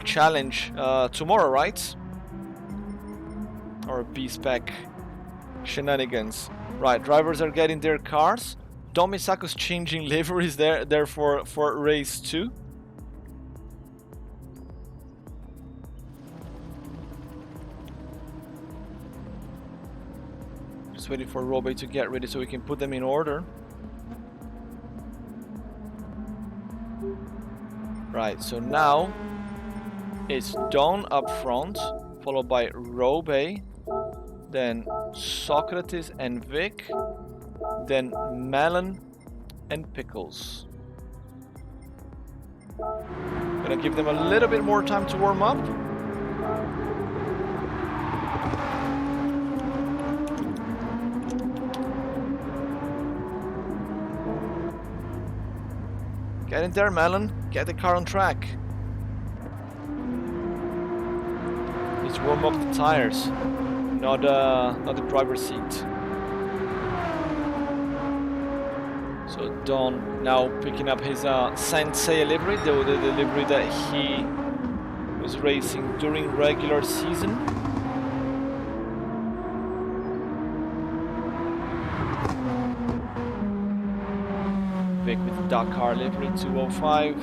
challenge tomorrow, right? Or B-Spec shenanigans. Right, drivers are getting their cars. Don-mitsakos changing liveries there for race 2. Just waiting for Rollbay to get ready so we can put them in order. Right, so now it's Don up front, followed by Rollbay, then Sokratis and Vic, then Melon and Pickles. Gonna give them a little bit more time to warm up. Get in there, Melon. Get the car on track. Let's warm up the tires, not the driver's seat. So Don now picking up his Sensei livery, the livery that he was racing during regular season. Vic with the Dakar livery 205.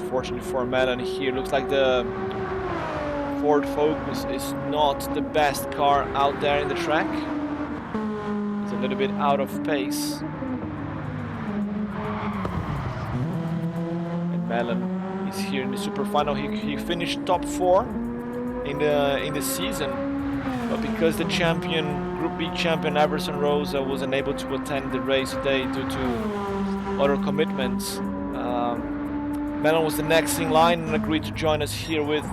Unfortunately for Melon here, looks like the Ford Focus is not the best car out there in the track. It's a little bit out of pace. And Melon is here in the super final. He finished top 4 in the season, but because the champion, Group B champion Everson Rosa was unable to attend the race today due to other commitments, Melon was the next in line and agreed to join us here with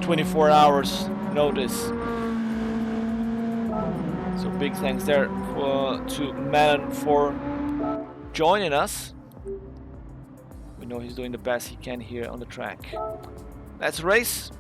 24 hours notice. So big thanks there to Melon for joining us. We know he's doing the best he can here on the track. Let's race.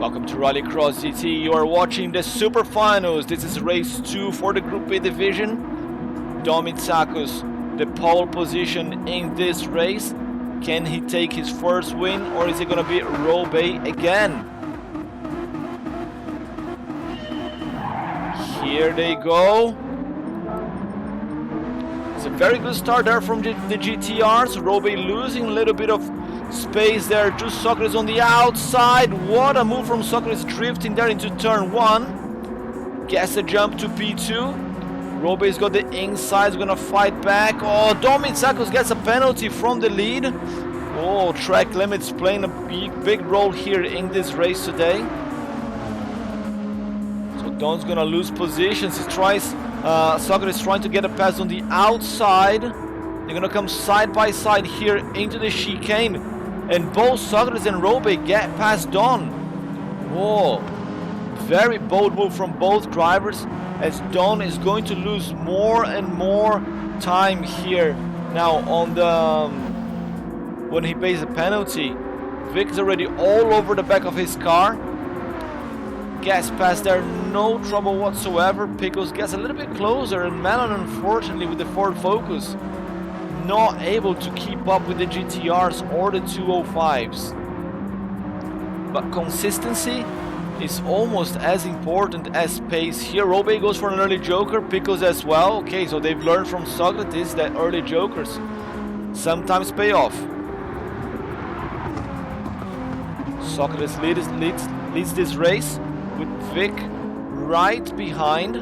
Welcome to Rallycross GT. You are watching the Super Finals. This is race 2 for the Group A division. Don-mitsakos, the pole position in this race. Can he take his first win, or is it going to be Rollbay again? Here they go. It's a very good start there from the GTRs. Rollbay losing a little bit of space there to Sokratis on the outside. What a move from Sokratis, drifting there into turn 1. Gets a jump to P2. Rollbay's got the inside, gonna fight back. Oh, Don-mitsakos gets a penalty from the lead. Oh, track limits playing a big role here in this race today. So Don's gonna lose positions. He tries, Sokratis trying to get a pass on the outside. They're gonna come side by side here into the chicane. And both Sokratis and Rollbay get past Don. Whoa. Very bold move from both drivers, as Don is going to lose more and more time here now on the when he pays the penalty. Vic's already all over the back of his car. Gas pass there, no trouble whatsoever. Pickles gets a little bit closer, and Melon, unfortunately, with the Ford Focus, not able to keep up with the GTRs or the 205s. But consistency is almost as important as pace here. Rollbay goes for an early joker, Pickles as well. Okay, so they've learned from Sokratis that early jokers sometimes pay off. Sokratis leads this race with Vic right behind.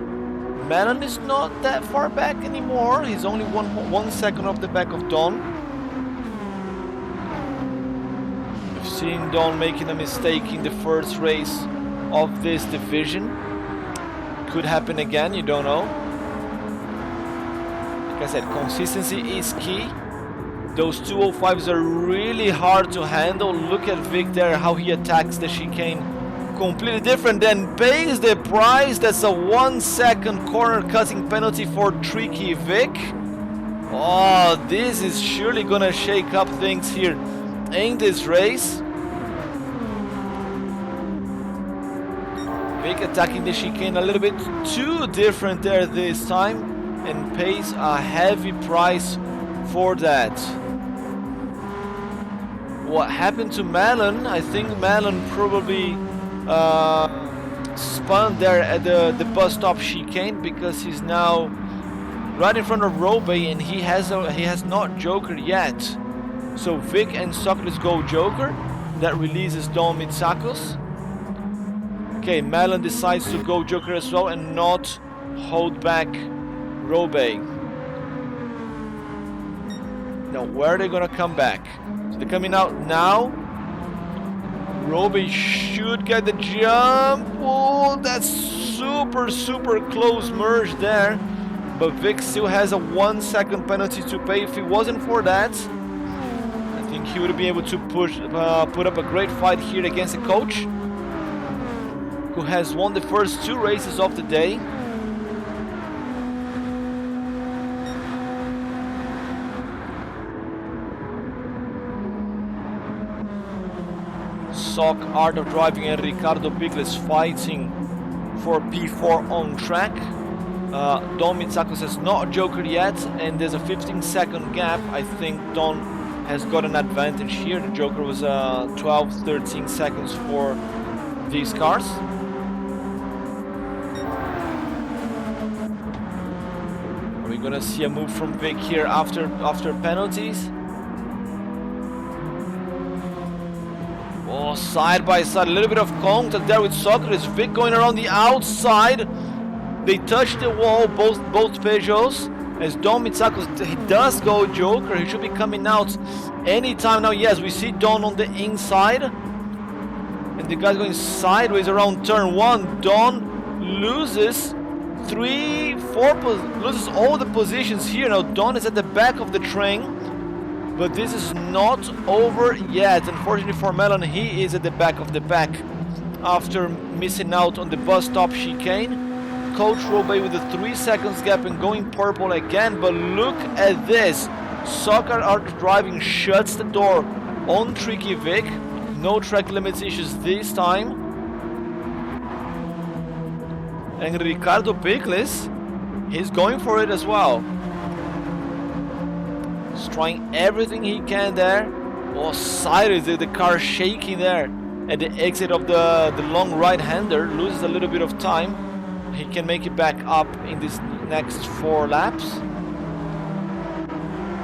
Melon is not that far back anymore. He's only one second off the back of Don. We've seen Don making a mistake in the first race of this division. Could happen again, you don't know. Like I said, consistency is key. Those 205s are really hard to handle. Look at Vic there, how he attacks the chicane. Completely different, then pays the price. That's a 1 second corner cutting penalty for tricky Vic. Oh, this is surely gonna shake up things here in this race. Vic attacking the chicane a little bit too different there this time, and pays a heavy price for that. What happened to Melon? I think Melon probably spun there at the bus stop chicane, because he's now right in front of Rollbay, and he has not jokered yet. So Vic and Sokratis go joker. That releases Don-mitsakos. Okay, Melon decides to go joker as well and not hold back Rollbay. Now where are they gonna come back? So they're coming out now. Rollbay should get the jump. Oh, that's super close merge there. But Vic still has a 1 second penalty to pay. If it wasn't for that, I think he would be able to put up a great fight here against a coach who has won the first 2 races of the day. Sokartofdriving and Ricardo Pickles fighting for P4 on track. Don-mitsakos has not jokered yet, and there's a 15-second gap. I think Don has got an advantage here. The joker was 12-13 seconds for these cars. Are we gonna see a move from Vic here after penalties? Oh, side by side, a little bit of contact there with Sokratis. Vic going around the outside. They touch the wall, both Peugeots. As Don-mitsakos, he does go joker. He should be coming out anytime now. Yes, we see Don on the inside, and the guy's going sideways around turn 1. Don loses loses all the positions here. Now Don is at the back of the train. But this is not over yet. Unfortunately for Melon, he is at the back of the pack after missing out on the bus stop chicane. Coach Rollbay with a 3 seconds gap and going purple again. But look at this. Sokartofdriving shuts the door on tricky Vic. No track limits issues this time. And Ricardo Pickles, he's going for it as well. He's trying everything he can there. Oh, sideways, the car shaking there at the exit of the long right-hander. Loses a little bit of time. He can make it back up in this next 4 laps.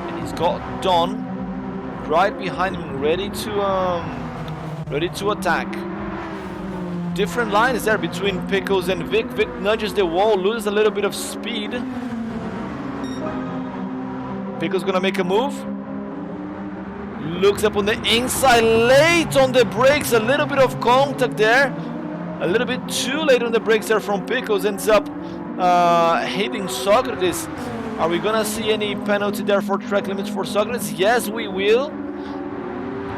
And he's got Don right behind him, ready to attack. Different lines there between Pickles and Vic. Vic nudges the wall, loses a little bit of speed. Pickles gonna make a move. Looks up on the inside, late on the brakes, a little bit of contact there. A little bit too late on the brakes there from Pickles, ends up hitting Sokratis. Are we gonna see any penalty there for track limits for Sokratis? Yes, we will.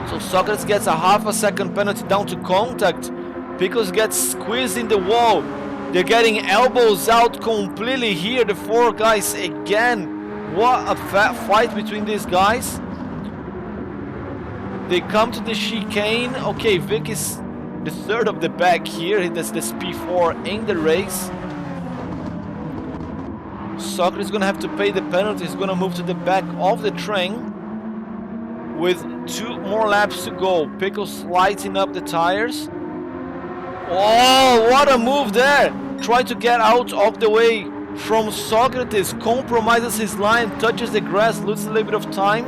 So Sokratis gets a half a second penalty down to contact. Pickles gets squeezed in the wall. They're getting elbows out completely here. The 4 guys again What a fat fight between these guys. They come to the chicane. Okay, Vic is the third of the back here. That's the P4 in the race. Sokratis is going to have to pay the penalty. He's going to move to the back of the train with 2 more laps to go. Pickles lighting up the tires. Oh, what a move there. Try to get out of the way from Sokratis. Compromises his line, touches the grass, loses a little bit of time.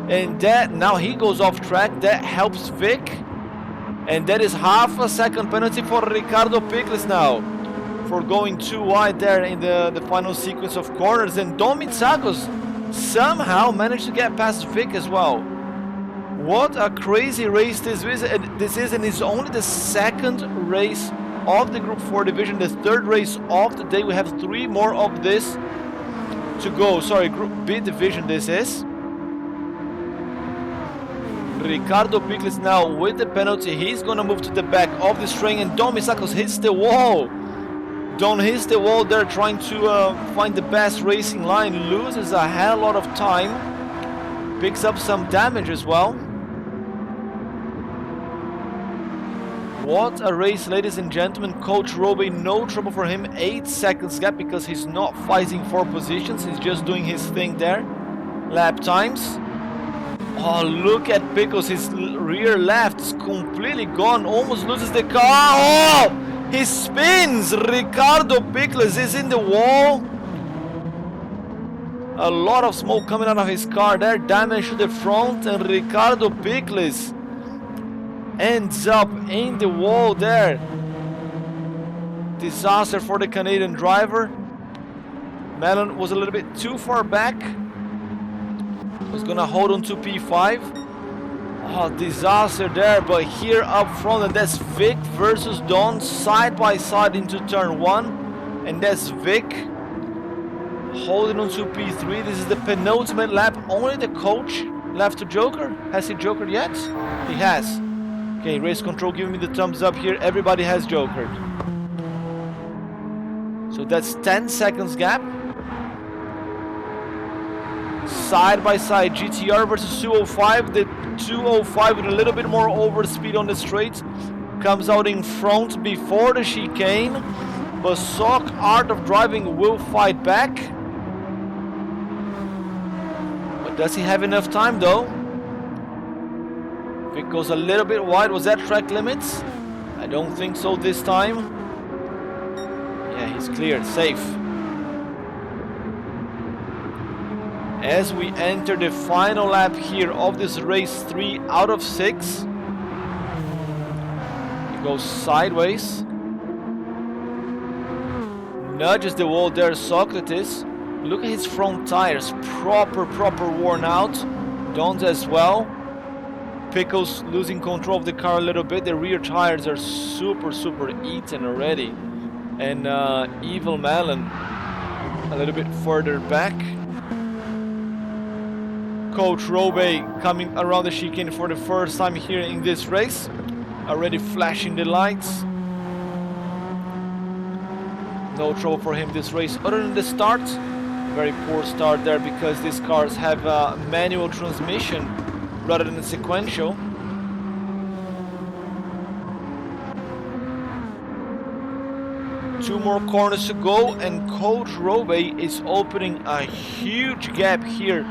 And that, now he goes off track. That helps Vic. And that is half a second penalty for Ricardo Pickles now, for going too wide there in the final sequence of corners. And Don-mitsakos somehow managed to get past Vic as well. What a crazy race this is, and it's only the second race of the Group 4 division, the third race of the day. We have 3 more of this to go. Sorry, Group B division this is. Ricardo Pickles now with the penalty. He's gonna move to the back of the string, and Don-mitsakos hits the wall. Don hits the wall there trying to find the best racing line, loses a hell lot of time, picks up some damage as well. What a race, ladies and gentlemen. Coach Rollbay, no trouble for him. 8 seconds gap because he's not fighting for positions, he's just doing his thing there. Lap times. Oh, look at Pickles, his rear left is completely gone, almost loses the car. Oh! He spins! Ricardo Pickles is in the wall. A lot of smoke coming out of his car there, damage to the front, and Ricardo Pickles ends up in the wall there. Disaster for the Canadian driver. Melon was a little bit too far back. Was gonna hold on to P5. Oh, disaster there, but here up front, and that's Vic versus Don side by side into turn 1, and that's Vic holding on to P3. This is the penultimate lap. Only the coach left to joker. Has he jokered yet? He has. Okay, race control giving me the thumbs up here. Everybody has jokered. So that's 10 seconds gap. Side by side, GTR versus 205. The 205 with a little bit more overspeed on the straight comes out in front before the chicane, but Sokartofdriving will fight back. But does he have enough time though? If it goes a little bit wide, was that track limits? I don't think so this time. Yeah, he's cleared, safe. As we enter the final lap here of this race, 3 out of 6. He goes sideways. Nudges the wall there, Sokratis. Look at his front tires, proper worn out. Don's as well. Pickles losing control of the car a little bit. The rear tires are super eaten already. And Evil Melon a little bit further back. Coach Rollbay coming around the chicane for the first time here in this race. Already flashing the lights. No trouble for him this race other than the start. Very poor start there because these cars have a manual transmission rather than a sequential. Two more corners to go, and Coach Rollbay is opening a huge gap here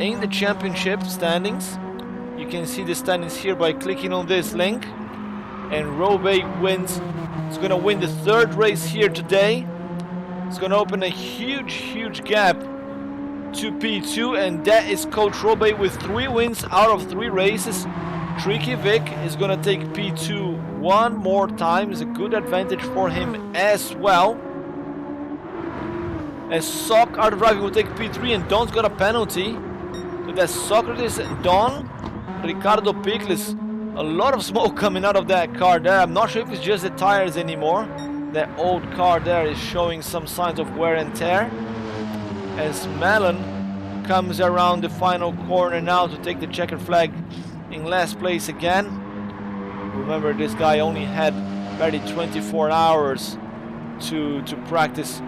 in the championship standings. You can see the standings here by clicking on this link. And Rollbay wins. It's going to win the third race here today. It's going to open a huge gap to P2, and that is Coach Rollbay with 3 wins out of 3 races. Tricky Vic is going to take P2 one more time. It's a good advantage for him as well. And Sokartofdriving will take P3, and Don's got a penalty. So that's Sokratis, Don, Ricardo Pickles. A lot of smoke coming out of that car there. I'm not sure if it's just the tires anymore. That old car there is showing some signs of wear and tear. As Melon comes around the final corner now to take the checkered flag in last place again. Remember, this guy only had barely 24 hours to practice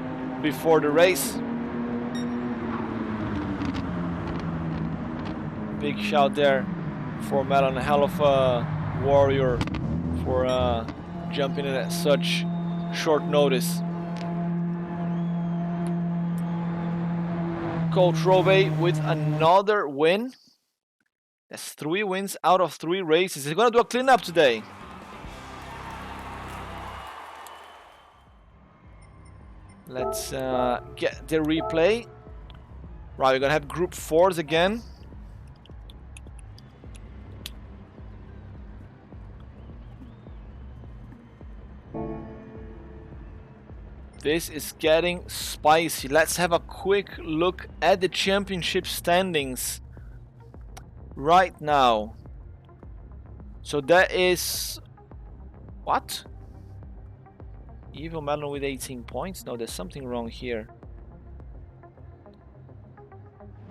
before the race. Big shout there for Melon, a hell of a warrior for jumping in at such short notice. Coach Rollbay with another win. That's 3 wins out of 3 races. He's gonna do a cleanup today. Let's get the replay. Right, we're gonna have group 4s again. This is getting spicy. Let's have a quick look at the championship standings right now. So that is... what? Evil Melon with 18 points? No, there's something wrong here.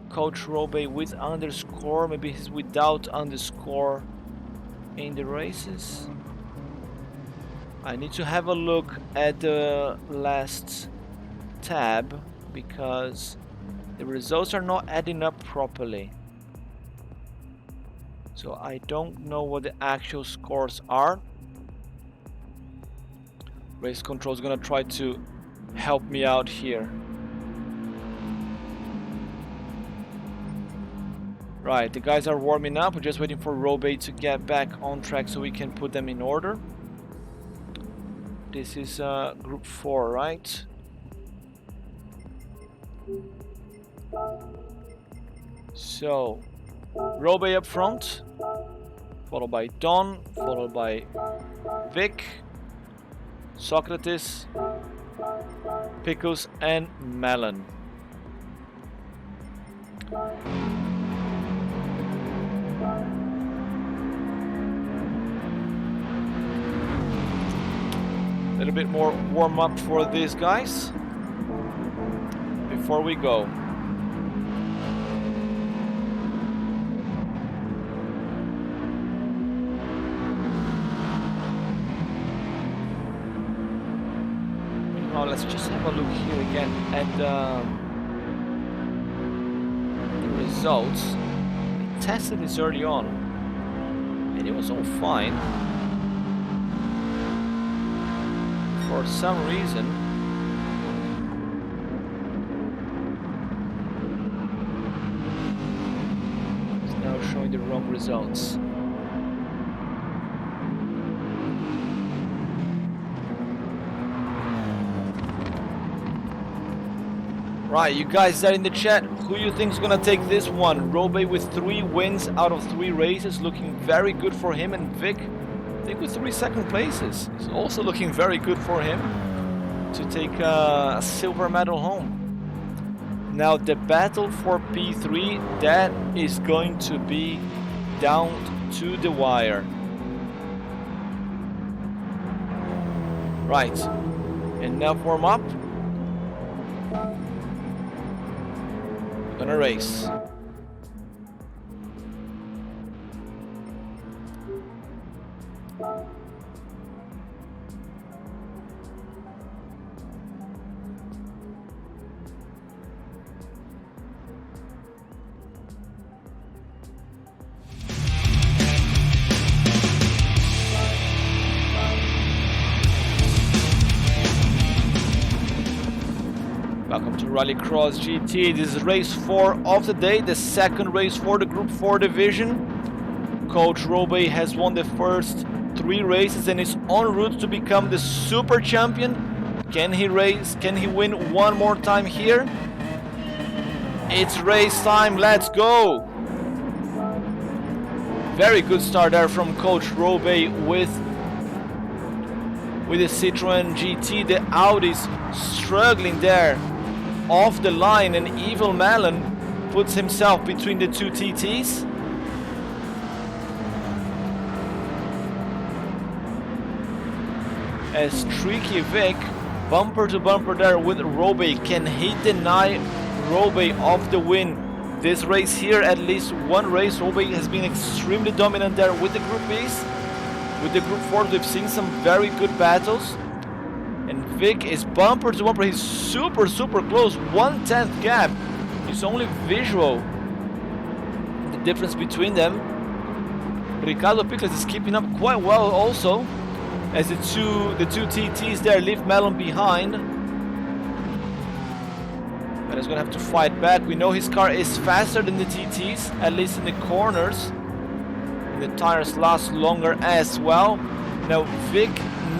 Coach Rollbay with underscore. Maybe he's without underscore in the races. I need to have a look at the last tab because the results are not adding up properly. So I don't know what the actual scores are. Race control is gonna try to help me out here. Right, the guys are warming up. We're just waiting for Rollbay to get back on track so we can put them in order. This is group 4, right? So, Rollbay up front, followed by Don, followed by Vic, Sokratis, Pickles, and Melon. A little bit more warm up for these guys before we go. Now let's just have a look here again at the results. I tested this early on and it was all fine. For some reason, it's now showing the wrong results. Right, you guys there in the chat, who you think is gonna take this one? Rollbay with 3 wins out of 3 races, looking very good for him, and Vic, I think with 3 second places, it's also looking very good for him to take a silver medal home. Now the battle for P3, that is going to be down to the wire. Right, enough warm up. We're gonna race. Welcome to Rallycross GT. This is race 4 of the day, the second race for the Group 4 division. Coach Rollbay has won the first 3 races and is en route to become the Super Champion. Can he race? Can he win one more time here? It's race time, let's go! Very good start there from Coach Rollbay with the Citroen GT. The Audi's struggling there off the line, and Evil Melon puts himself between the 2 TTs. As Tricky Vic, bumper to bumper there with Rollbay. Can he deny Rollbay of the win? This race here, at least one race, Rollbay has been extremely dominant there with the Group Bs. With the Group 4, we've seen some very good battles. And Vic is bumper to bumper. He's super close. 1/10 gap. It's only visual. The difference between them. Ricardo Pickles is keeping up quite well also, as the two TTs there leave Melon behind. But he's gonna have to fight back. We know his car is faster than the TTs, at least in the corners. And the tires last longer as well. Now Vic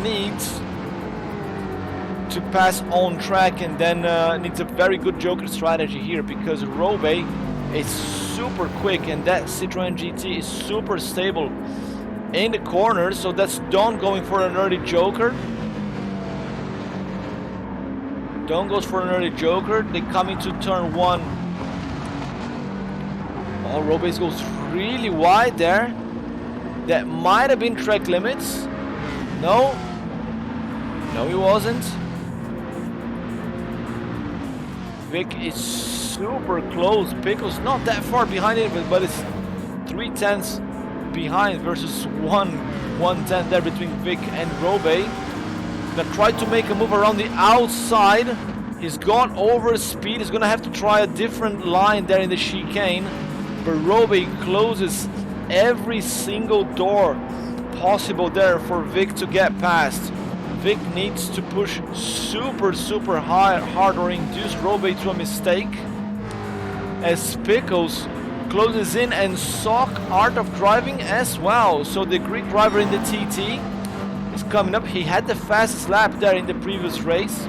needs to pass on track, and then needs a very good Joker strategy here, because Rollbay is super quick and that Citroën GT is super stable in the corner. So that's Don going for an early Joker. Don goes for an early Joker. They come into turn 1. Oh, Rollbay goes really wide there. That might have been track limits. No, he wasn't. Vic is super close. Pickles not that far behind it, but it's 3/10 behind versus 1/10 there between Vic and Rollbay. Gonna try to make a move around the outside. He's gone over speed. He's gonna have to try a different line there in the chicane. But Rollbay closes every single door possible there for Vic to get past. Vic needs to push super hard or induce Rollbay to a mistake, as Pickles closes in, and Sokartofdriving as well. So the Greek driver in the TT is coming up. He had the fastest lap there in the previous race.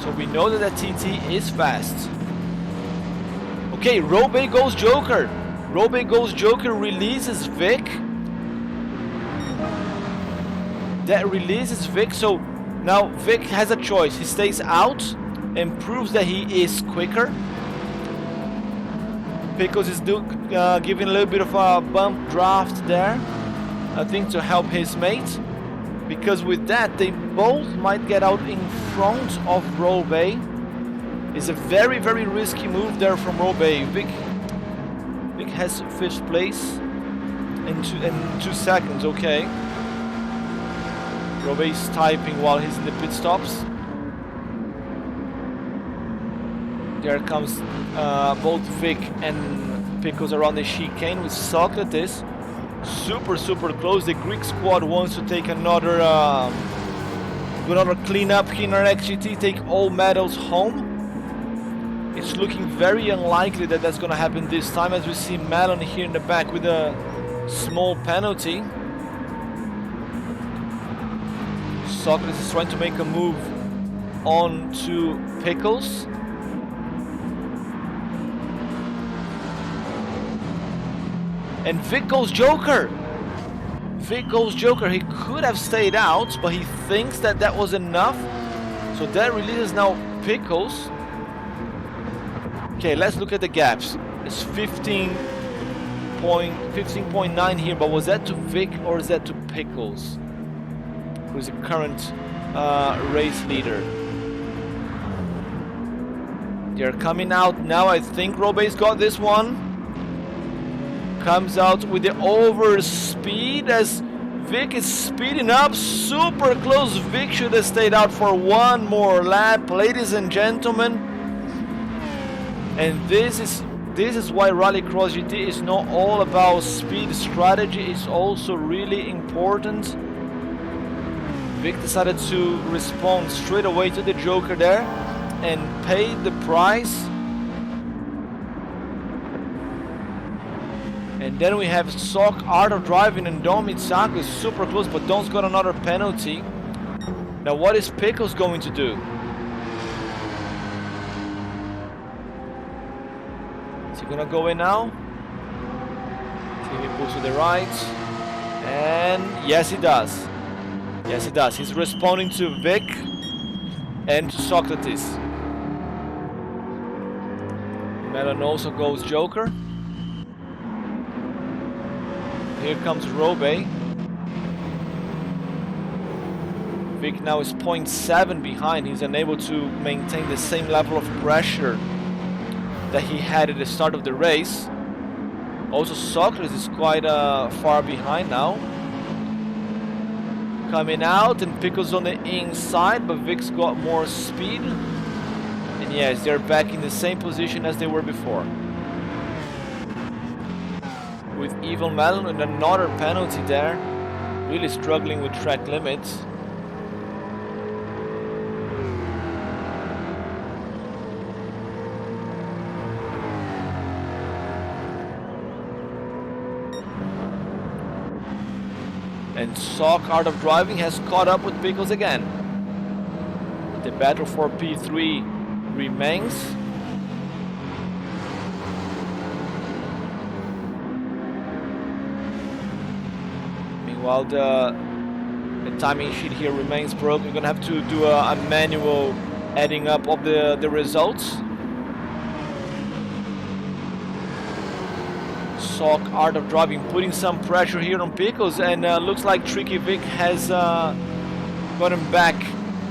So we know that the TT is fast. Okay, Rollbay goes Joker. Rollbay goes Joker, releases Vic. That releases Vic, so now Vic has a choice. He stays out and proves that he is quicker. Pickles is giving a little bit of a bump draft there, I think, to help his mate. Because with that, they both might get out in front of Rollbay. It's a very risky move there from Rollbay. Vic has 5th place in 2 seconds, okay. Rollbay is typing while he's in the pit stops. There comes both Vic and Pickles around the chicane with Sokratis. Super close. The Greek squad wants to take another cleanup here in RXGT, take all medals home. It's looking very unlikely that that's going to happen this time, as we see Melon here in the back with a small penalty. Sokratis is trying to make a move on to Pickles. And Vic goes Joker. Vic goes Joker. He could have stayed out, but he thinks that that was enough. So that releases now Pickles. Okay, let's look at the gaps. It's 15.9 here, but was that to Vic or is that to Pickles, who is the current race leader? They're coming out now. I think Rollbay's got this one. Comes out with the overspeed as Vic is speeding up, super close. Vic should have stayed out for one more lap, ladies and gentlemen. And this is why Rallycross GT is not all about speed. Strategy is also really important. Vic decided to respond straight away to the Joker there and pay the price. And then we have Sokartofdriving and Don-mitsakos super close, but Don's got another penalty. Now what is Pickles going to do? Is he gonna go in now? See if he pulls to the right. And yes he does. Yes he does. He's responding to Vic and to Sokratis. Melon also goes Joker. Here comes Rollbay. Vic now is 0.7 behind. He's unable to maintain the same level of pressure that he had at the start of the race. Also, Sokratis is quite far behind now. Coming out, and Pickles on the inside, but Vic's got more speed. And yes, they're back in the same position as they were before. With Evil Melon and another penalty there. Really struggling with track limits. And Sokartofdriving has caught up with Pickles again. The battle for P3 remains. Meanwhile, the timing sheet here remains broken. We're gonna have to do a manual adding up of the results. Sokartofdriving putting some pressure here on Pickles, and looks like Tricky Vic has gotten back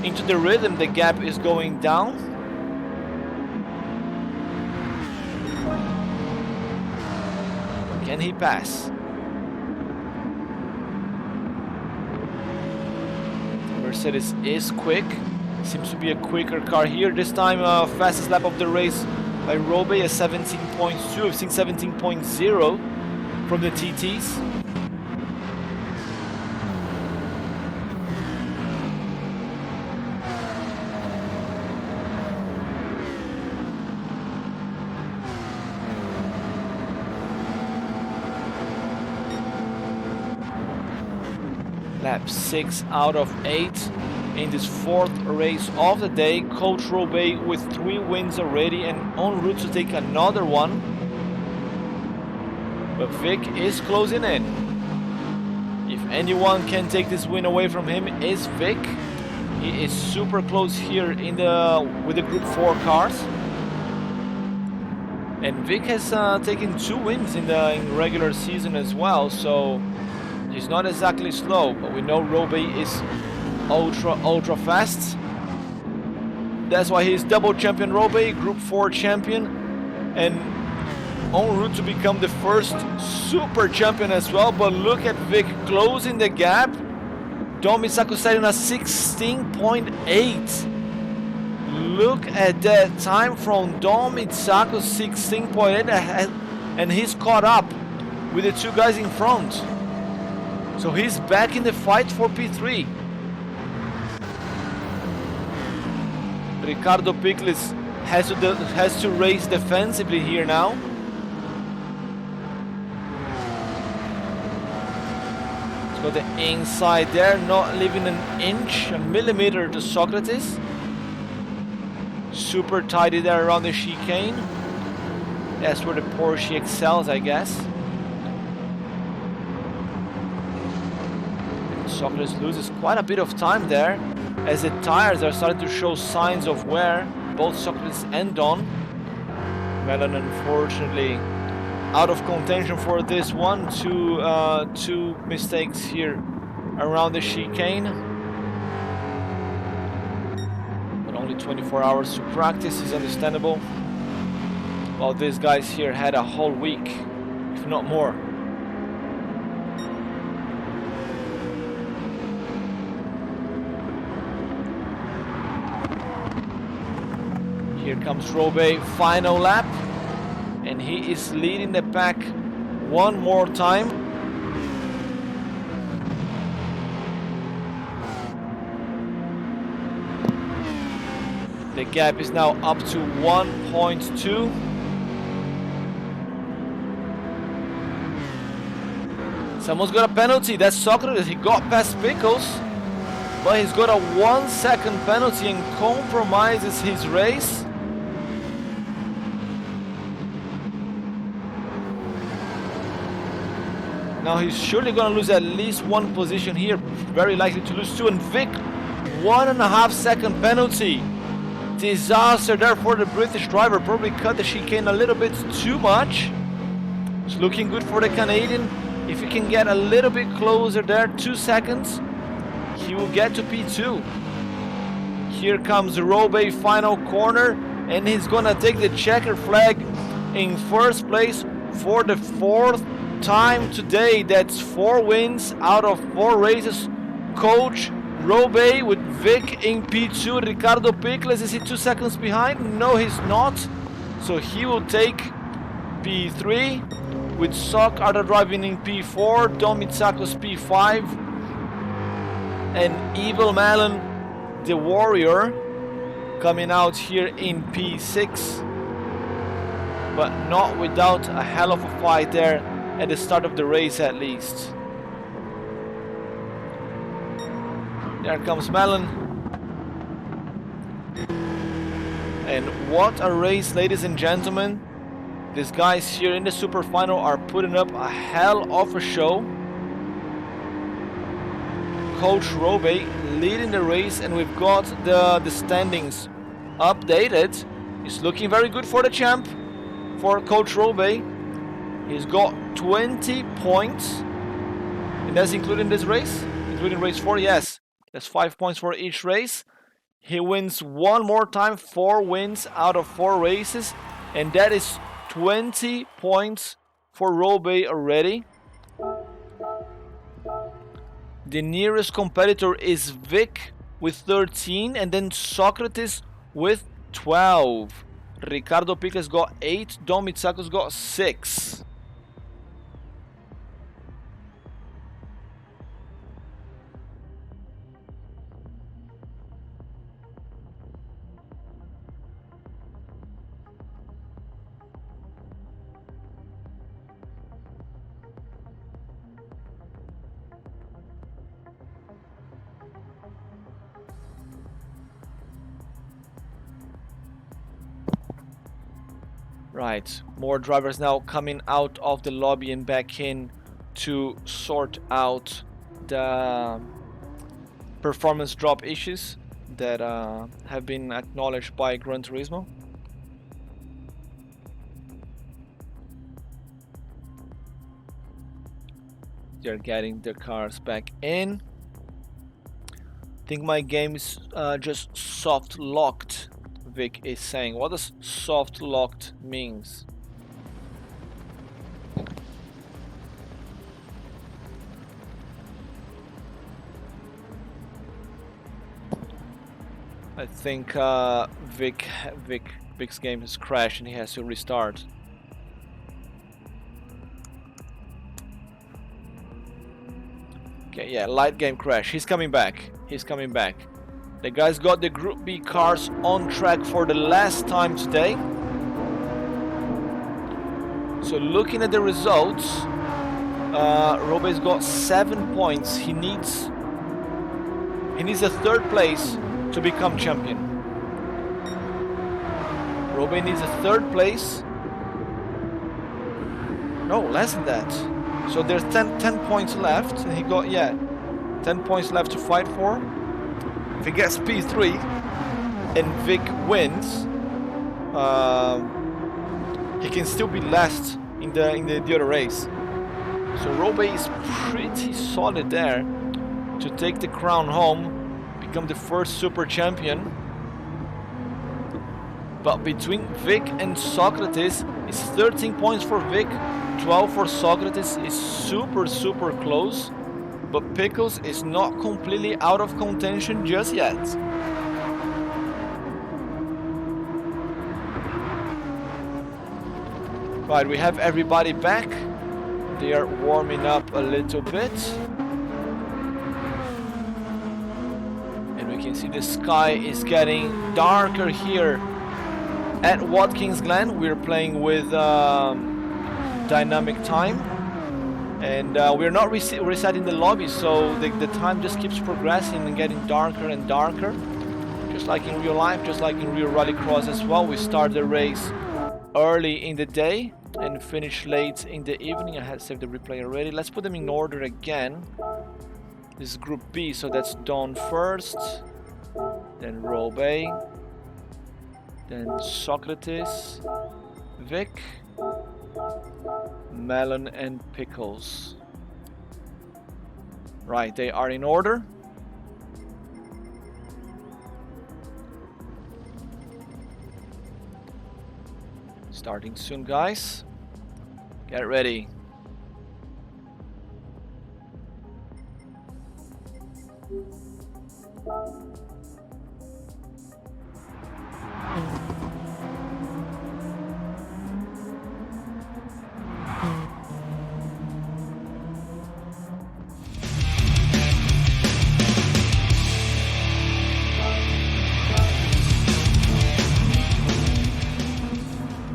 into the rhythm. The gap is going down. Can he pass? Mercedes is quick. Seems to be a quicker car here. This time fastest lap of the race by Rollbay, a 17.2. I've seen 17.0 from the TTs. Lap 6 out of 8 in this fourth race of the day. Coach Rollbay with 3 wins already and en route to take another one. But Vic is closing in. If anyone can take this win away from him, is Vic. He is super close here in with the Group 4 cars. And Vic has taken 2 wins in regular season as well, so he's not exactly slow, but we know Rollbay is ultra fast. That's why he's double champion Rollbay, Group 4 champion, and en route to become the first super champion as well. But look at Vic closing the gap. Don-mitsakos setting a 16.8. Look at that time from Don-mitsakos, 16.8, and he's caught up with the 2 guys in front. So he's back in the fight for P3. Ricardo Pickles has to race defensively here now. He's got the inside there, not leaving an inch, a millimeter to Sokratis. Super tidy there around the chicane. That's where the Porsche excels, I guess. Sokratis loses quite a bit of time there as the tires are starting to show signs of wear, both Sokratis and Don. Melon unfortunately out of contention for this one. Two mistakes here around the chicane. But only 24 hours to practice is understandable. While these guys here had a whole week, if not more. Here comes Rollbay, final lap, and he is leading the pack one more time. The gap is now up to 1.2. Someone's got a penalty. That's Sokratis. He got past Pickles, but he's got a 1 second penalty and compromises his race. Now he's surely gonna lose at least 1 position here, very likely to lose 2. And Vic, 1.5 second penalty. Disaster there for the British driver, probably cut the chicane a little bit too much. It's looking good for the Canadian. If he can get a little bit closer there, 2 seconds, he will get to P2. Here comes Rollbay, final corner, and he's gonna take the checker flag in first place for the 4th time today. That's 4 wins out of 4 races. Coach Rollbay with Vic in P2. Ricardo Pickles, is he 2 seconds behind? No, he's not. So he will take P3 with Sokartofdriving in P4, Don-mitsakos P5, and Evil Melon, the Warrior, coming out here in P6, but not without a hell of a fight there at the start of the race at least. There comes Melon. And what a race, ladies and gentlemen. These guys here in the super final are putting up a hell of a show. Coach Rollbay leading the race, and we've got the standings updated. It's looking very good for the champ, for Coach Rollbay. He's got 20 points, and that's including this race, including race 4, yes. That's 5 points for each race. He wins one more time, 4 wins out of 4 races, and that is 20 points for Rollbay already. The nearest competitor is Vic with 13, and then Sokratis with 12. Ricardo Pickles got 8, Don-mitsakos got 6. Right, more drivers now coming out of the lobby and back in to sort out the performance drop issues that have been acknowledged by Gran Turismo. They're getting their cars back in. I think my game is just soft locked. Vic is saying. What does soft locked means? I think Vic's game has crashed and he has to restart. Okay, yeah, light game crash. He's coming back. He's coming back. The guys got the Group B cars on track for the last time today. So looking at the results, Rollbay's got 7 points. He needs a 3rd place to become champion. Rollbay needs a 3rd place. No, less than that. So there's 10 points left, and he got 10 points left to fight for. If he gets P3 and Vic wins, he can still be last in the other race. So Rollbay is pretty solid there to take the crown home, become the first super champion. But between Vic and Sokratis, it's 13 points for Vic, 12 for Sokratis. Is super close. But Pickles is not completely out of contention just yet. Right, we have everybody back. They are warming up a little bit. And we can see the sky is getting darker here at Watkins Glen. We're playing with dynamic time. And we're not resetting the lobby, so the time just keeps progressing and getting darker and darker. Just like in real life, just like in real Rallycross as well. We start the race early in the day and finish late in the evening. I had saved the replay already. Let's put them in order again. This is Group B, so that's Don first, then Rollbay, then Sokratis, Vic, Melon and Pickles. Right, they are in order. Starting soon, guys. Get ready.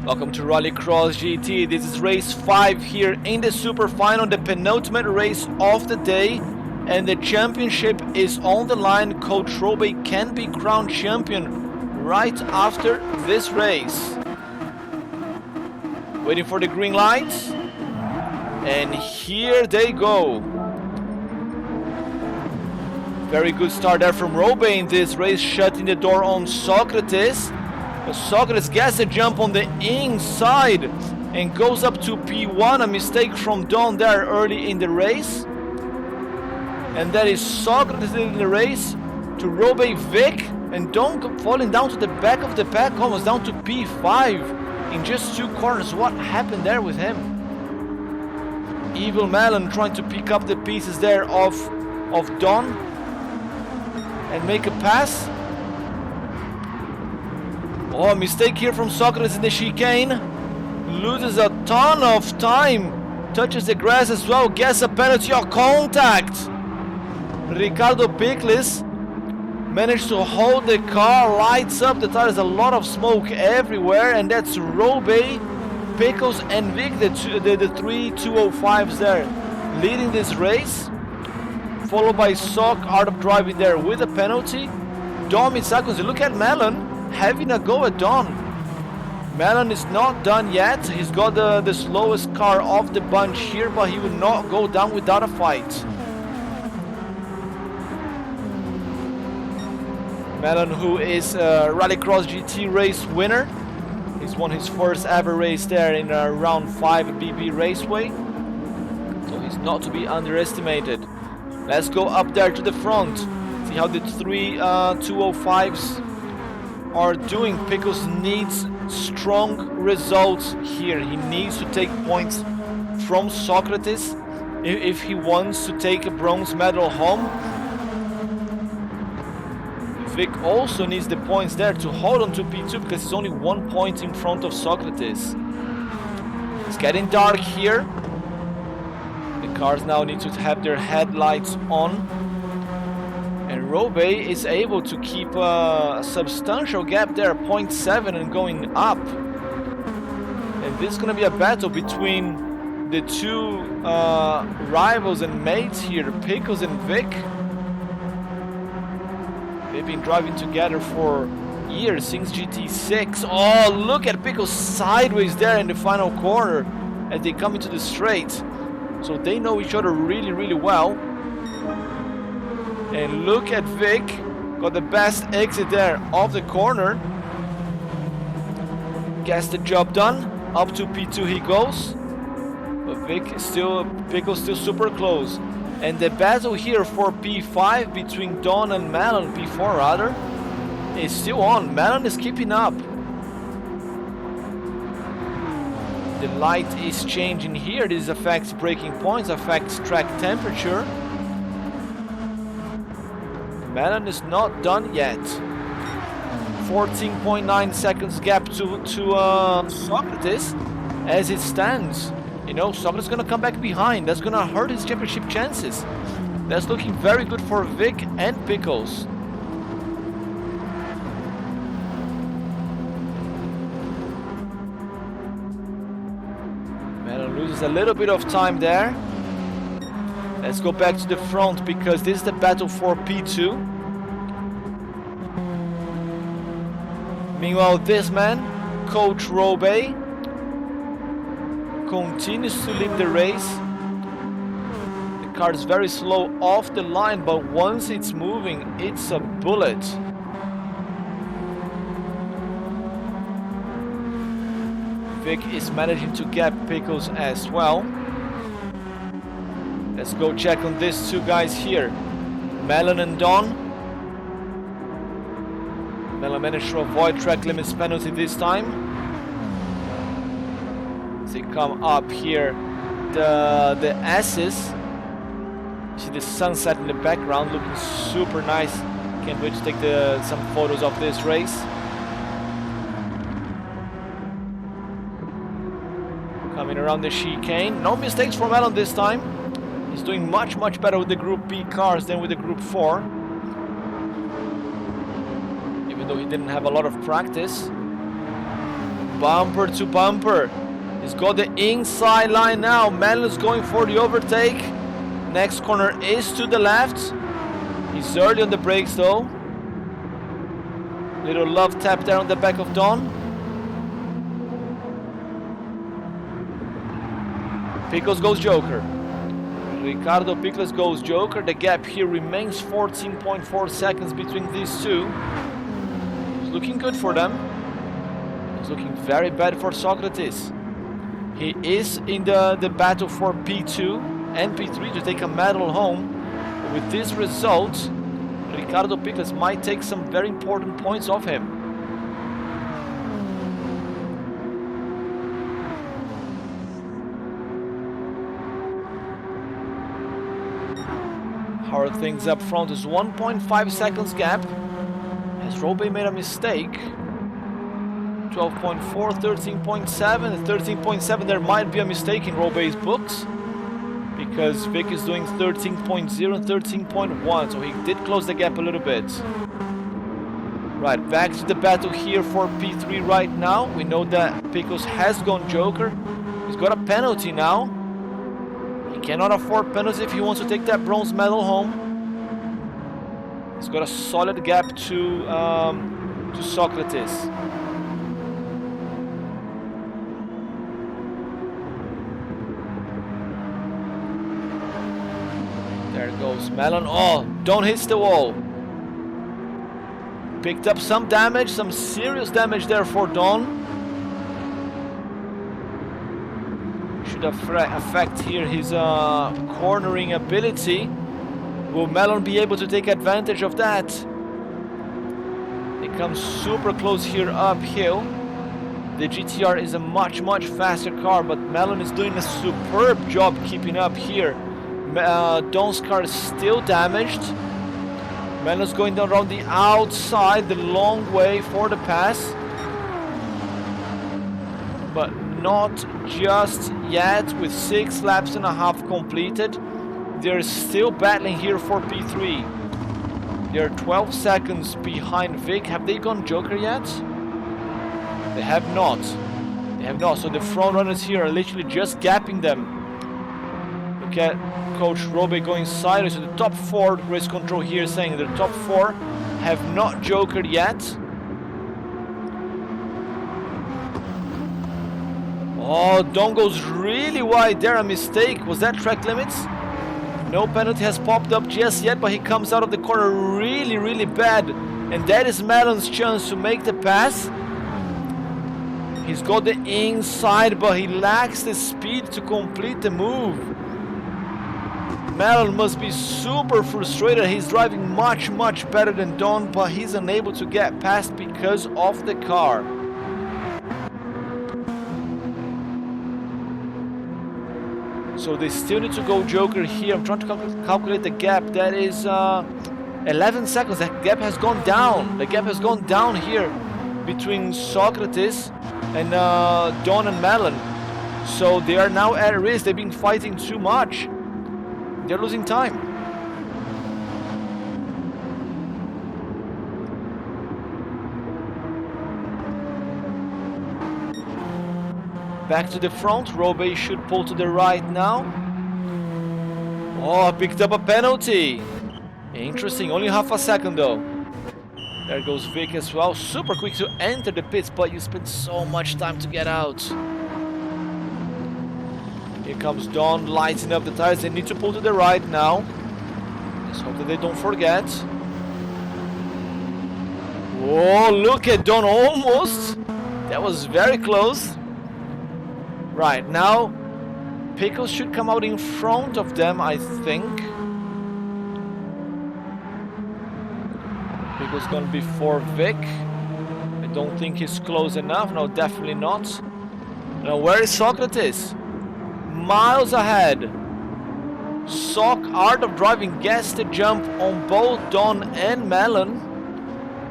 Welcome to Rallycross GT. This is race 5 here in the Super Final, the penultimate race of the day, and the championship is on the line. Coach Rollbay can be crowned champion right after this race. Waiting for the green lights, and here they go. Very good start there from Rollbay in this race, shutting the door on Sokratis. Sokratis gets a jump on the inside and goes up to P1. A mistake from Don there early in the race. And that is Sokratis in the race to Rollbay, Vic, and Don falling down to the back of the pack, almost down to P5 in just 2 corners. What happened there with him? Evil Melon trying to pick up the pieces there of Don and make a pass. Oh, a mistake here from Sokratis in the chicane. Loses a ton of time. Touches the grass as well. Gets a penalty or contact. Ricardo Pickles managed to hold the car. Lights up the tires. A lot of smoke everywhere. And that's Rollbay, Pickles and Vic, the 3 205s there, leading this race. Followed by Sokartofdriving there with a penalty. Don-mitsakos. Look at Melon having a go at Don. Melon is not done yet. He's got the slowest car of the bunch here, but he will not go down without a fight. Melon, who is a Rallycross GT race winner. He's won his first ever race there in round 5 at BB Raceway. So he's not to be underestimated. Let's go up there to the front. See how the 3 205s are doing. Pickles needs strong results here. He needs to take points from Sokratis if he wants to take a bronze medal home. Vic also needs the points there to hold on to P2 because he's only 1 point in front of Sokratis. It's getting dark here. The cars now need to have their headlights on. And Rollbay is able to keep a substantial gap there, 0.7, and going up. And this is going to be a battle between the 2 rivals and mates here, Pickles and Vic. They've been driving together for years, since GT6. Oh, look at Pickles sideways there in the final corner as they come into the straight. So they know each other really, really well. And look at Vic, got the best exit there of the corner. Gets the job done, up to P2 he goes. But Pickles still super close. And the battle here for P5 between Don and Melon, P4 rather, is still on. Melon is keeping up. The light is changing here. This affects braking points, affects track temperature. Melon is not done yet. 14.9 seconds gap to Sokratis as it stands. You know, Sokratis is going to come back behind. That's going to hurt his championship chances. That's looking very good for Vic and Pickles. Melon loses a little bit of time there. Let's go back to the front because this is the battle for P2. Meanwhile, this man, Coach Rollbay, continues to lead the race. The car is very slow off the line, but once it's moving, it's a bullet. Vic is managing to gap Pickles as well. Let's go check on these 2 guys here. Melon and Don. Melon managed to avoid track limits penalty this time. As they come up here, the S's. See the sunset in the background, looking super nice. Can't wait to take some photos of this race. Coming around the chicane. No mistakes for Melon this time. He's doing much better with the Group B cars than with the Group 4. Even though he didn't have a lot of practice. bumper to bumper. He's got the inside line now. Melon's going for the overtake. Next corner is to the left. He's early on the brakes though. Little love tap there on the back of Don. Pickles goes Joker. Ricardo Pickles goes Joker. The gap here remains 14.4 seconds between these two. It's looking good for them. It's looking very bad for Sokratis. He is in the battle for P2 and P3 to take a medal home. With this result, Ricardo Pickles might take some very important points off him. How are things up front? Is 1.5 seconds gap. Has Rollbay made a mistake? 12.4, 13.7, 13.7. There might be a mistake in Rollbay's books because Vic is doing 13.0 and 13.1, so he did close the gap a little bit. Right, back to the battle here for P3 right now. We know that Pickles has gone Joker. He's got a penalty now. He cannot afford penalties if he wants to take that bronze medal home. He's got a solid gap to Sokratis. There goes Melon. Oh, don't hit the wall. Picked up some damage, some serious damage there for Don. Should affect here his cornering ability. Will Melon be able to take advantage of that? It comes super close here uphill. The GTR is a much faster car, but Melon is doing a superb job keeping up here. Don's car is still damaged. Melon's going down around the outside, the long way for the pass. But not just yet, with 6 laps and a half completed. They're still battling here for P3. They're 12 seconds behind Vic. Have they gone Joker yet? They have not. They have not. So the front runners here are literally just gapping them. Look at Coach Rollbay going sideways. So the top 4, race control here saying the top 4 have not jokered yet. Oh, Don goes really wide there, a mistake. Was that track limits? No penalty has popped up just yet, but he comes out of the corner really bad. And that is Melon's chance to make the pass. He's got the inside, but he lacks the speed to complete the move. Melon must be super frustrated. He's driving much better than Don, but he's unable to get past because of the car. So they still need to go Joker here. I'm trying to calculate the gap. That is 11 seconds. That gap has gone down. The gap has gone down here between Sokratis and Don and Melon. So they are now at risk. They've been fighting too much. They're losing time. Back to the front. Rollbay should pull to the right now. Oh, picked up a penalty. Interesting. Only half a second though. There goes Vic as well. Super quick to enter the pits, but you spend so much time to get out. Here comes Don, lighting up the tires. They need to pull to the right now. Let's hope that they don't forget. Oh, look at Don, almost. That was very close. Right, now Pickles should come out in front of them, I think. Pickles gonna be before Vic. I don't think he's close enough. No, definitely not. Now, where is Sokratis? Miles ahead. Sokartofdriving gets the jump on both Don and Melon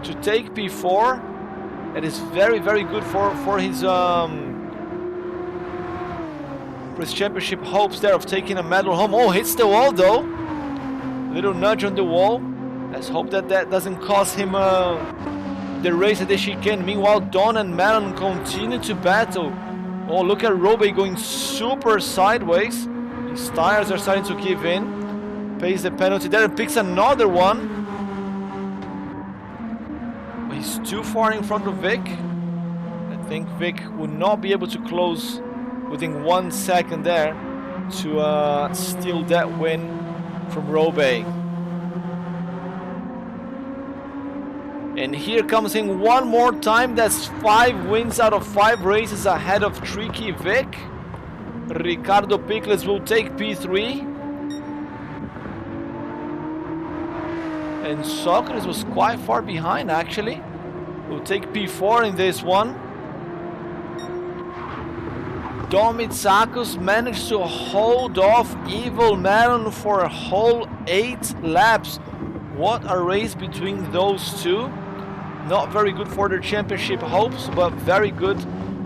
to take P4. That is very good for his championship hopes there of taking a medal home. Oh, hits the wall though. Little nudge on the wall. Let's hope that that doesn't cost him the race at the chicane. Meanwhile, Don and Melon continue to battle. Oh, look at Rollbay going super sideways. His tires are starting to give in. Pays the penalty there and picks another one. He's too far in front of Vic. I think Vic would not be able to close within 1 second there to steal that win from Rollbay. And here comes in one more time. That's 5 wins out of 5 races ahead of Tricky Vic. Ricardo Pickles will take P3. And Sokratis was quite far behind actually. Will take P4 in this one. Don-mitsakos managed to hold off Evil Melon for a whole 8 laps. What a race between those two. Not very good for their championship hopes, but very good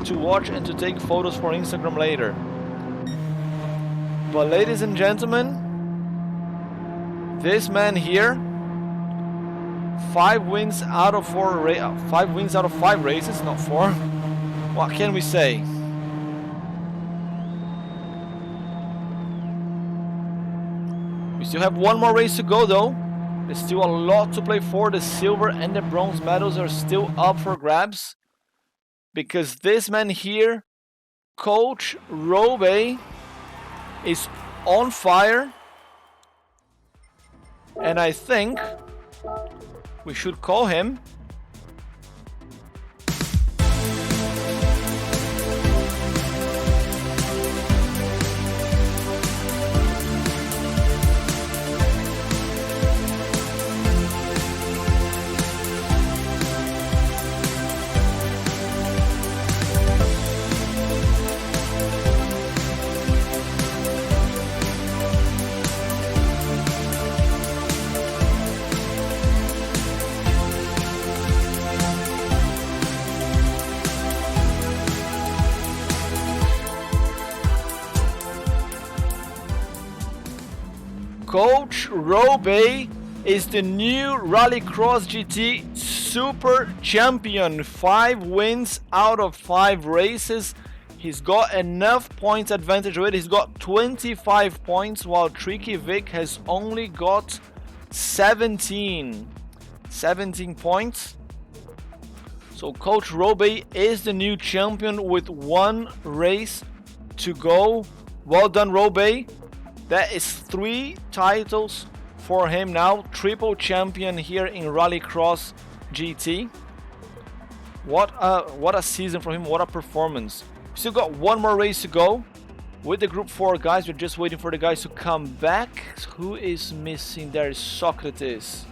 to watch and to take photos for Instagram later. But ladies and gentlemen, this man here, 5 wins out of 5 wins out of 5 races, not 4. What can we say? We still have one more race to go though. There's still a lot to play for. The silver and the bronze medals are still up for grabs. Because this man here, Coach Rollbay, is on fire. And I think we should call him. Coach Rollbay is the new Rallycross GT Super Champion. 5 wins out of 5 races. He's got enough points advantage already. He's got 25 points, while Tricky Vic has only got 17 points. So Coach Rollbay is the new champion with 1 race to go. Well done, Rollbay. That is 3 titles for him now. Triple champion here in Rallycross GT. What a season for him. What a performance. Still got 1 more race to go with the group 4 guys. We're just waiting for the guys to come back. Who is missing? There is Sokratis.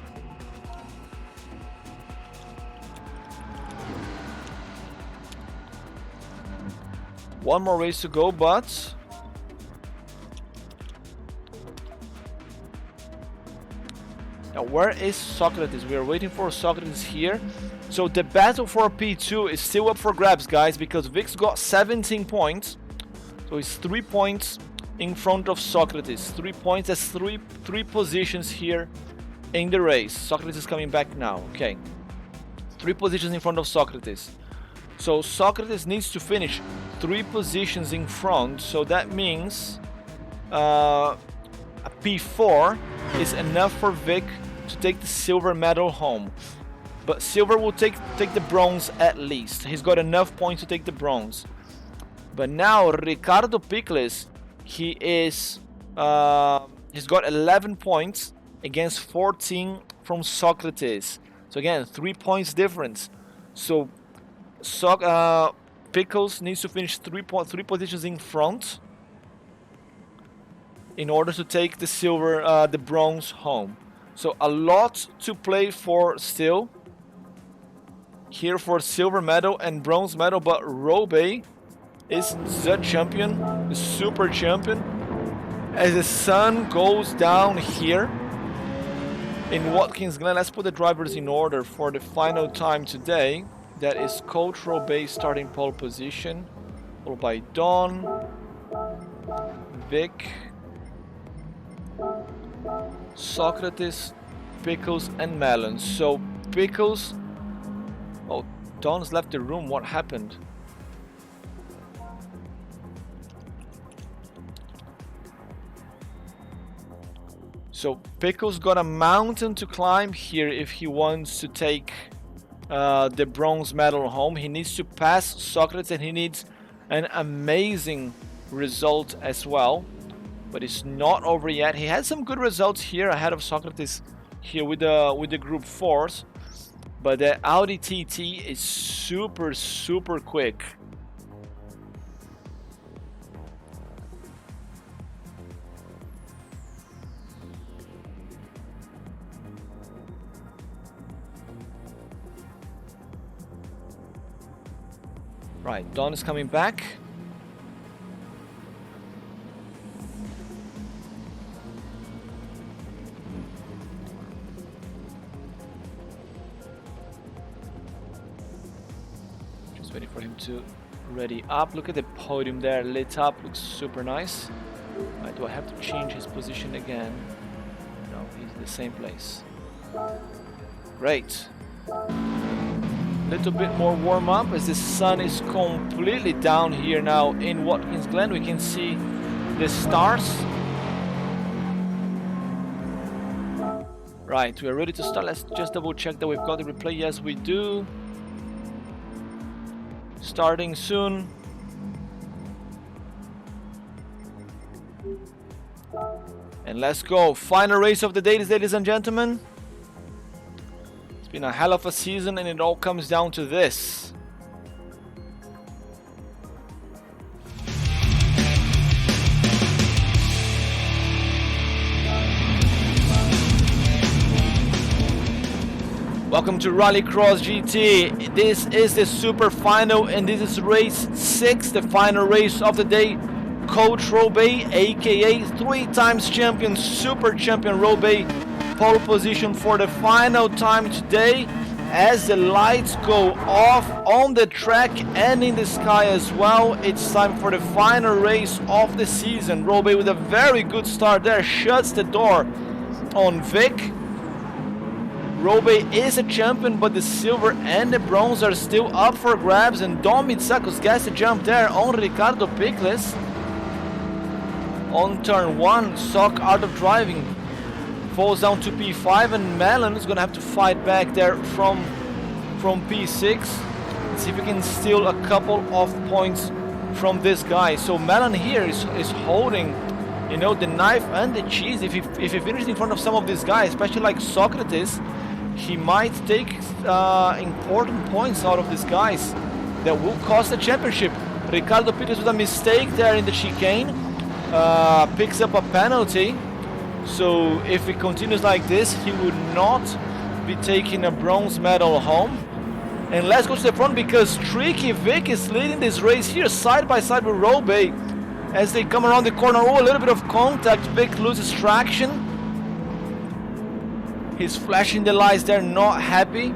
One more race to go, but now, where is Sokratis? We are waiting for Sokratis here. So the battle for P2 is still up for grabs, guys, because Vic's got 17 points. So he's 3 points in front of Sokratis. 3 points, that's three positions here in the race. Sokratis is coming back now, okay. 3 positions in front of Sokratis. So Sokratis needs to finish 3 positions in front. So that means a P4 is enough for Vic to take the silver medal home. But silver will take the bronze at least. He's got enough points to take the bronze. But now Ricardo Pickles, he's got 11 points against 14 from Sokratis. So again, 3 points difference. So Pickles needs to finish 3 positions in front in order to take the silver, the bronze home. So a lot to play for still. Here for silver medal and bronze medal, but Rollbay is the champion, the super champion. As the sun goes down here in Watkins Glen, let's put the drivers in order for the final time today. That is Coach Rollbay starting pole position, followed by Don, Vic, Sokratis, Pickles and Melon. So Pickles Don's left the room. What happened? So Pickles got a mountain to climb here if he wants to take the bronze medal home. He needs to pass Sokratis, and he needs an amazing result as well. But it's not over yet. He had some good results here ahead of Sokratis here with the group 4s. But the Audi TT is super, super quick. Right, Don is coming back. Just waiting for him to ready up. Look at the podium there, lit up, looks super nice. Right, do I have to change his position again? No, he's in the same place. Great. Little bit more warm up as the sun is completely down here now in Watkins Glen. We can see the stars. Right, we are ready to start. Let's just double check that we've got the replay. Yes, we do. Starting soon. And let's go. Final race of the day, ladies and gentlemen. It's been a hell of a season, and it all comes down to this. Welcome to Rallycross GT. This is the super final, and this is race 6, the final race of the day. Coach Rollbay, aka 3 times champion, super champion Rollbay, pole position for the final time today as the lights go off on the track and in the sky as well. It's time for the final race of the season. Rollbay with a very good start there, shuts the door on Vic. Rollbay is a champion, but the silver and the bronze are still up for grabs, and Don-mitsakos gets a jump there on Ricardo Pickles. On turn 1, Sokartofdriving falls down to P5, and Melon is gonna have to fight back there from P6. Let's see if we can steal a couple of points from this guy. So Melon here is holding, you know, the knife and the cheese. If he finishes in front of some of these guys, especially like Sokratis, he might take important points out of these guys that will cost the championship. Ricardo Pickles with a mistake there in the chicane, picks up a penalty. So if he continues like this, he would not be taking a bronze medal home. And let's go to the front, because Tricky Vic is leading this race here side by side with Rollbay as they come around the corner. Oh, a little bit of contact. Vic loses traction. He's flashing the lights there, not happy.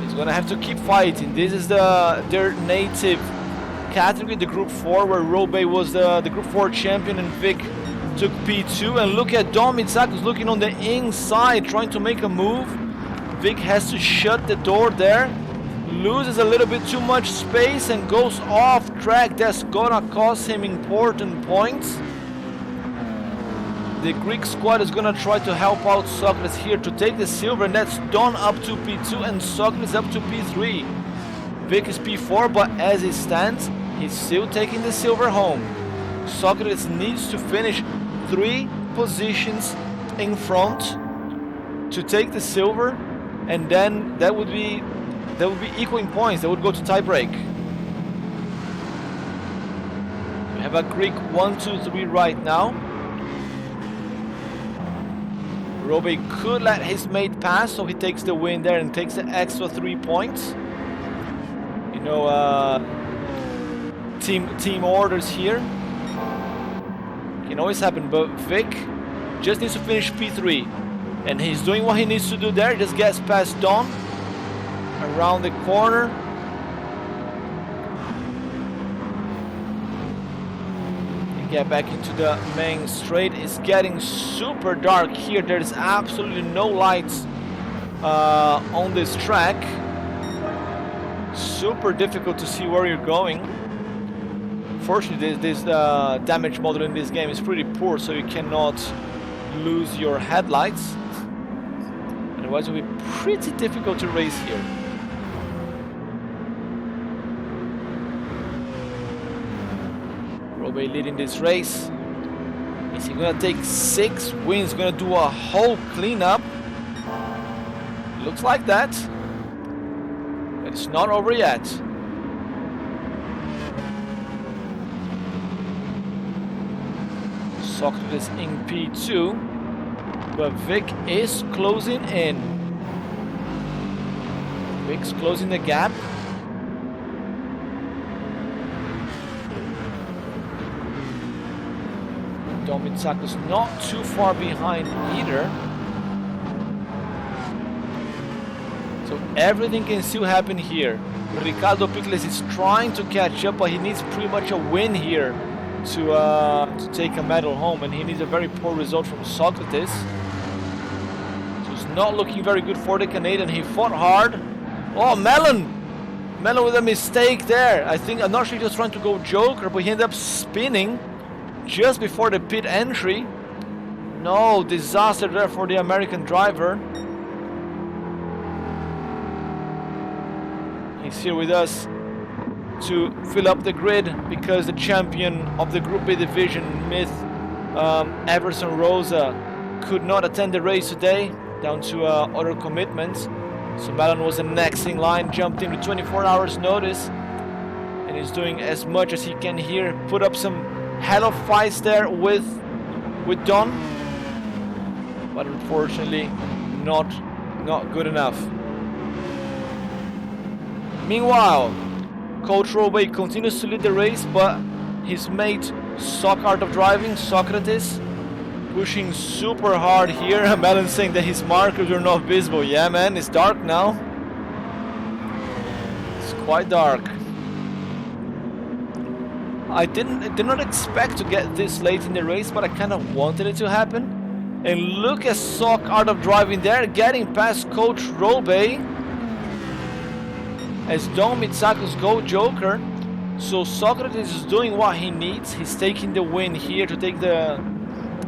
He's gonna have to keep fighting. This is their native category, the Group 4, where Rollbay was the Group 4 champion and Vic took P2. And look at Don-mitsakos looking on the inside, trying to make a move. Vic has to shut the door there, loses a little bit too much space and goes off track. That's gonna cost him important points. The Greek squad is gonna try to help out Sokratis here to take the silver, and that's Don up to P2 and Sokratis up to P3. Vic is P4, but as it stands, he's still taking the silver home. Sokratis needs to finish 3 positions in front to take the silver, and then that would be equaling points. That would go to tie break. We have a Greek 1, 2, 3 right now. Rollbay could let his mate pass, so he takes the win there and takes the extra 3 points. You know, team orders here can always happen, but Vic just needs to finish P3, and he's doing what he needs to do there. Just gets past Don around the corner. Get back into the main straight. It's getting super dark here. There's absolutely no lights on this track. Super difficult to see where you're going. Fortunately, this damage model in this game is pretty poor, so you cannot lose your headlights. Otherwise, it will be pretty difficult to race here. Rollbay leading this race. Is he gonna take 6 wins? Gonna do a whole cleanup? Looks like that. But it's not over yet. Sokratis in P2, but Vic is closing in. Vic's closing the gap. Don-mitsakos not too far behind either. So everything can still happen here. Ricardo Pickles is trying to catch up, but he needs pretty much a win here to take a medal home, and he needs a very poor result from Sokratis. So it's not looking very good for the Canadian. He fought hard. Oh, Melon! Melon with a mistake there. I'm not sure he was trying to go Joker, but he ended up spinning just before the pit entry. No, disaster there for the American driver. He's here with us to fill up the grid because the champion of the Group B division, Myth Everson Rosa, could not attend the race today down to other commitments. So Melon was the next in line, jumped in with 24 hours notice, and he's doing as much as he can here. Put up some hell of fights there with Don, but unfortunately not good enough. Meanwhile, Coach Rollbay continues to lead the race, but his mate Sokartofdriving, Sokratis, pushing super hard here. Melon saying that his markers are not visible. Yeah, man, it's dark now. It's quite dark. I did not expect to get this late in the race, but I kind of wanted it to happen. And look at Sokartofdriving there, getting past Coach Rollbay. As Don-mitsakos go Joker, so Sokratis is doing what he needs. He's taking the win here to take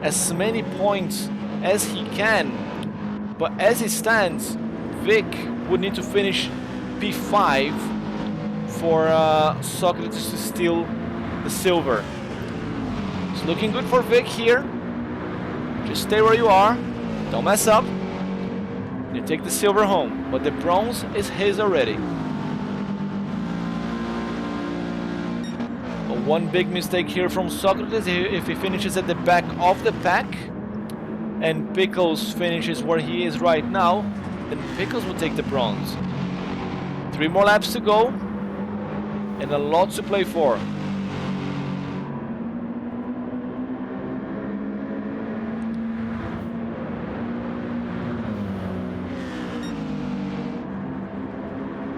as many points as he can. But as it stands, Vic would need to finish P5 for Sokratis to steal the silver. It's looking good for Vic here. Just stay where you are, don't mess up. You take the silver home, but the bronze is his already. One big mistake here from Sokratis. If he finishes at the back of the pack and Pickles finishes where he is right now, then Pickles will take the bronze. 3 more laps to go and a lot to play for.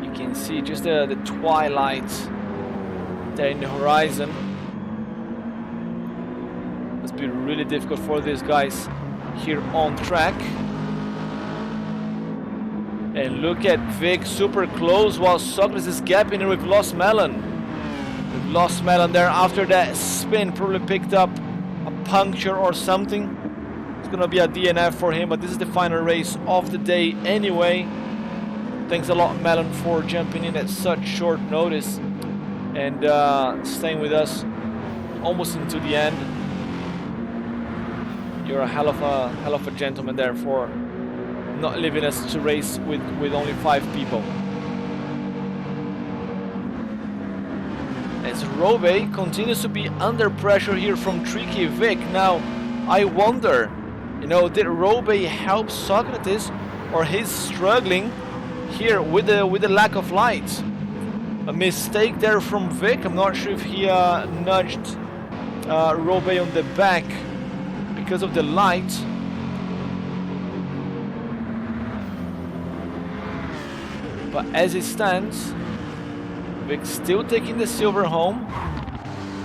You can see just the twilight there in the horizon. Must be really difficult for these guys here on track. And look at Vic super close while Sokratis is gapping, and we've lost Melon. We've lost Melon there after that spin. Probably picked up a puncture or something. It's gonna be a DNF for him, but this is the final race of the day anyway. Thanks a lot, Melon, for jumping in at such short notice and staying with us almost into the end. You're a hell of a gentleman there for not leaving us to race with only 5 people. As Rollbay continues to be under pressure here from Tricky Vic. Now, I wonder, did Rollbay help Sokratis, or he's struggling here with the lack of light? A mistake there from Vic. I'm not sure if he nudged Rollbay on the back because of the light. But as it stands, Vic still taking the silver home.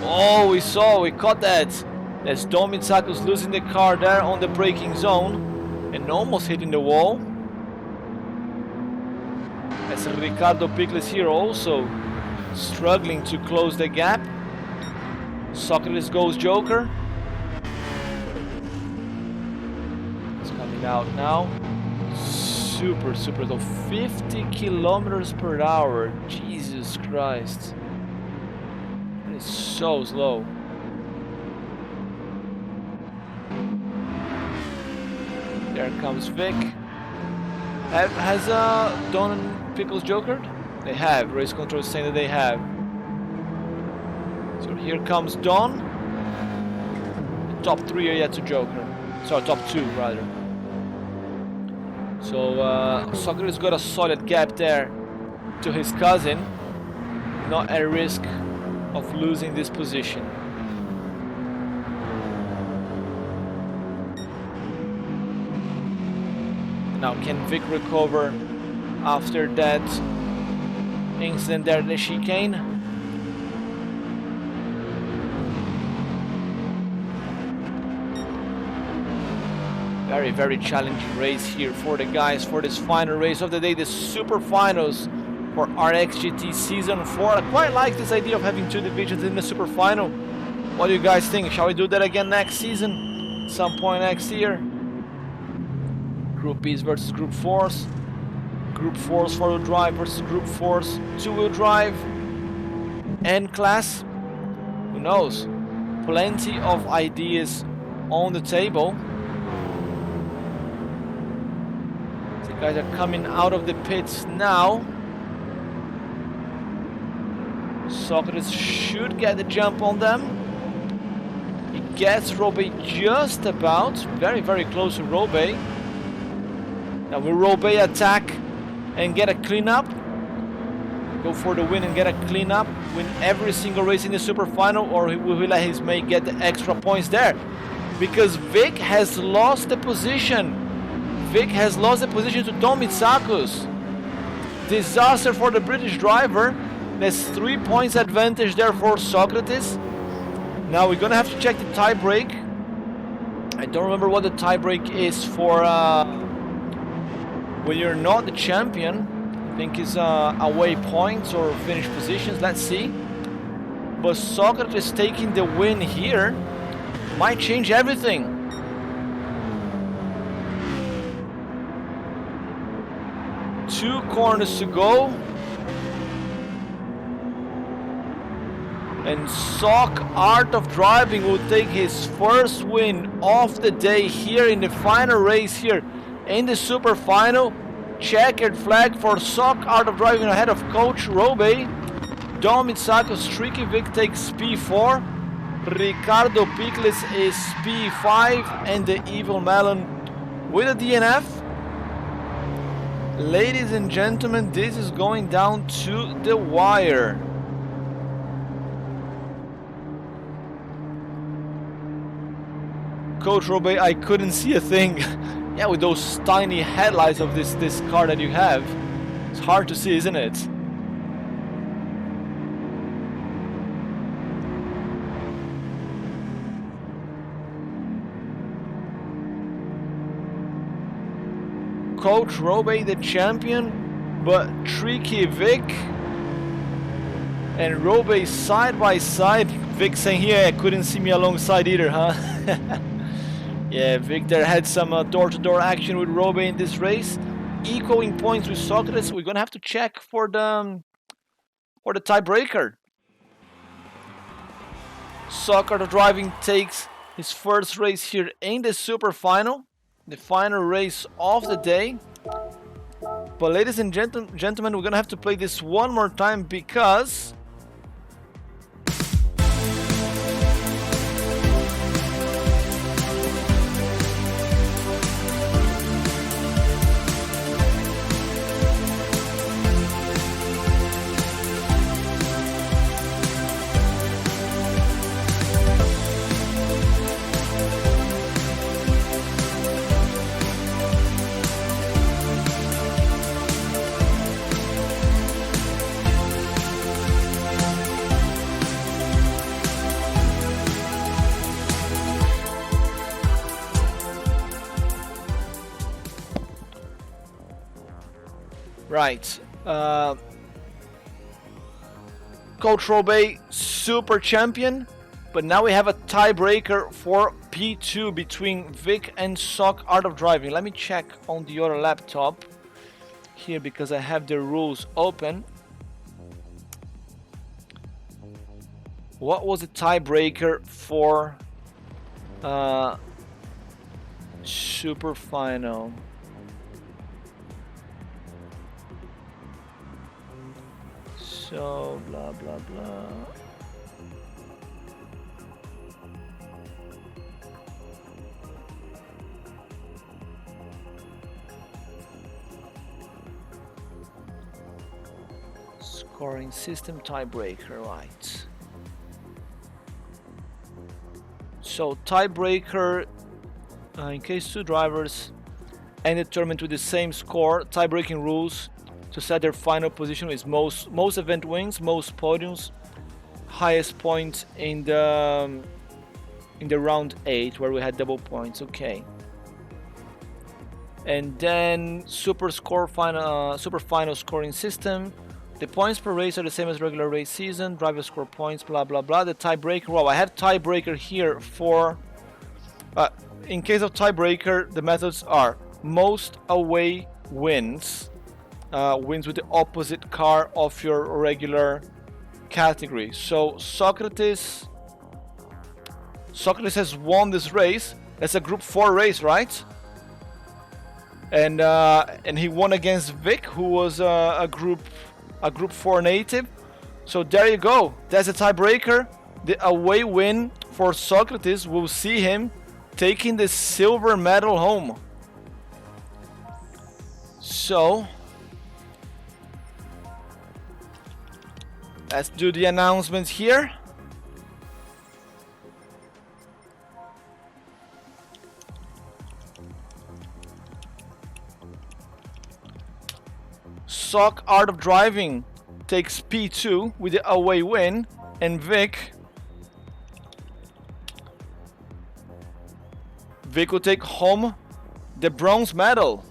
Oh, we caught that. That's Don-mitsakos losing the car there on the braking zone and almost hitting the wall. As Ricardo Pickles here also struggling to close the gap. Sokratis goes Joker. It's coming out now. Super though. 50 kilometers per hour. Jesus Christ. That is so slow. There comes Vic. Has Don and Pickles jokered? They have. Race control is saying that they have. So here comes Don. The top 3 are yet to joker. Sorry, top 2 rather. So Sokratis got a solid gap there to his cousin. Not at risk of losing this position. Now can Vic recover after that incident there at the chicane? Very challenging race here for the guys for this final race of the day, the Super Finals for RXGT Season 4. I quite like this idea of having 2 divisions in the Super Final. What do you guys think? Shall we do that again next season? Some point next year? Group B's versus Group 4s. Group 4s 4-wheel drive versus Group 4s 2-wheel drive. N class. Who knows? Plenty of ideas on the table. The guys are coming out of the pits now. Sokratis should get the jump on them. He gets Rollbay just about. Very close to Rollbay. Now will Rollbay attack and get a cleanup? Go for the win and get a cleanup? Win every single race in the Super Final? Or will he let his mate get the extra points there? Because Vic has lost the position. Vic has lost the position to Don-mitsakos. Disaster for the British driver. There's 3 points advantage there for Sokratis. Now we're gonna have to check the tie break. I don't remember what the tie break is for when you're not the champion. I think it's away points or finish positions. Let's see. But Sokratis taking the win here might change everything. Two corners to go. And Sokartofdriving will take his first win of the day here in the final race here in the Super Final. Checkered flag for Sokartofdriving ahead of Coach Rollbay. Don-mitsakos Tricky Vic takes P4. Ricardo Pickles is P5 and the Evil Melon with a DNF. Ladies and gentlemen, this is going down to the wire. Coach Rollbay, I couldn't see a thing. Yeah, with those tiny headlights of this car that you have, it's hard to see, isn't it? Coach Rollbay the champion, but Tricky Vic and Rollbay side by side. Vic saying here, I couldn't see me alongside either, huh? Yeah, Victor had some door-to-door action with Rollbay in this race. Equaling points with Sokratis. We're gonna have to check for the tiebreaker. Sokartofdriving takes his first race here in the Super Final, the final race of the day. But ladies and gentlemen, we're gonna have to play this one more time because right, Coach Rollbay Super Champion. But now we have a tiebreaker for P2 between Vic and Sokartofdriving. Let me check on the other laptop here because I have the rules open. What was the tiebreaker for Super Final? So blah blah blah. Scoring system tiebreaker, right? So tiebreaker, in case two drivers end the tournament with the same score, tie-breaking rules to set their final position is most event wins, most podiums, highest point in the round 8 where we had double points. Okay. And then super final scoring system. The points per race are the same as regular race season. Driver score points, blah blah blah. The tiebreaker. Wow, I have tiebreaker here for. In case of tiebreaker, the methods are most away wins. Wins with the opposite car of your regular category. So Sokratis has won this race. That's a Group 4 race, right? And he won against Vic, who was a Group 4 native. So there you go. That's a tiebreaker. The away win for Sokratis will see him taking the silver medal home. So let's do the announcements here. Sokartofdriving takes P2 with the away win, and Vic will take home the bronze medal.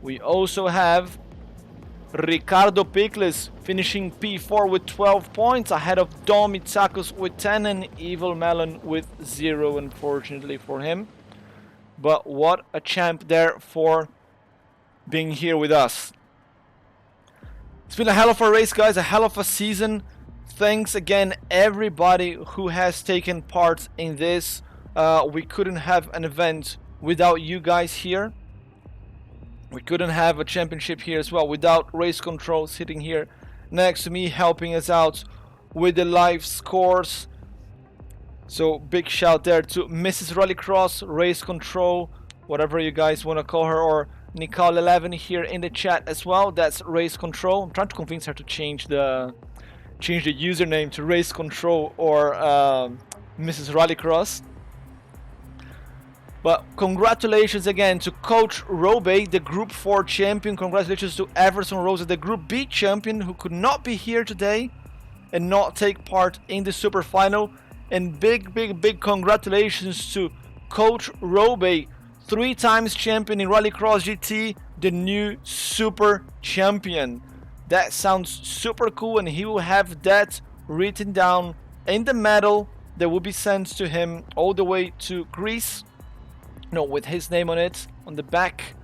We also have Ricardo Pickles finishing P4 with 12 points ahead of Don-mitsakos with 10 and Evil Melon with 0, unfortunately for him. But what a champ there for being here with us. It's been a hell of a race, guys, a hell of a season. Thanks again everybody who has taken part in this. We couldn't have an event without you guys here. We couldn't have a championship here as well without Race Control sitting here next to me helping us out with the live scores. So big shout there to Mrs. Rallycross, Race Control, whatever you guys want to call her, or Nicole11 here in the chat as well. That's Race Control. I'm trying to convince her to change the username to Race Control or Mrs. Rallycross. But congratulations again to Coach Rollbay, the Group 4 champion. Congratulations to Everson Rosa, the Group B champion, who could not be here today and not take part in the Super Final. And big congratulations to Coach Rollbay, 3 times champion in Rallycross GT, the new Super Champion. That sounds super cool, and he will have that written down in the medal that will be sent to him all the way to Greece. No, with his name on it, on the back,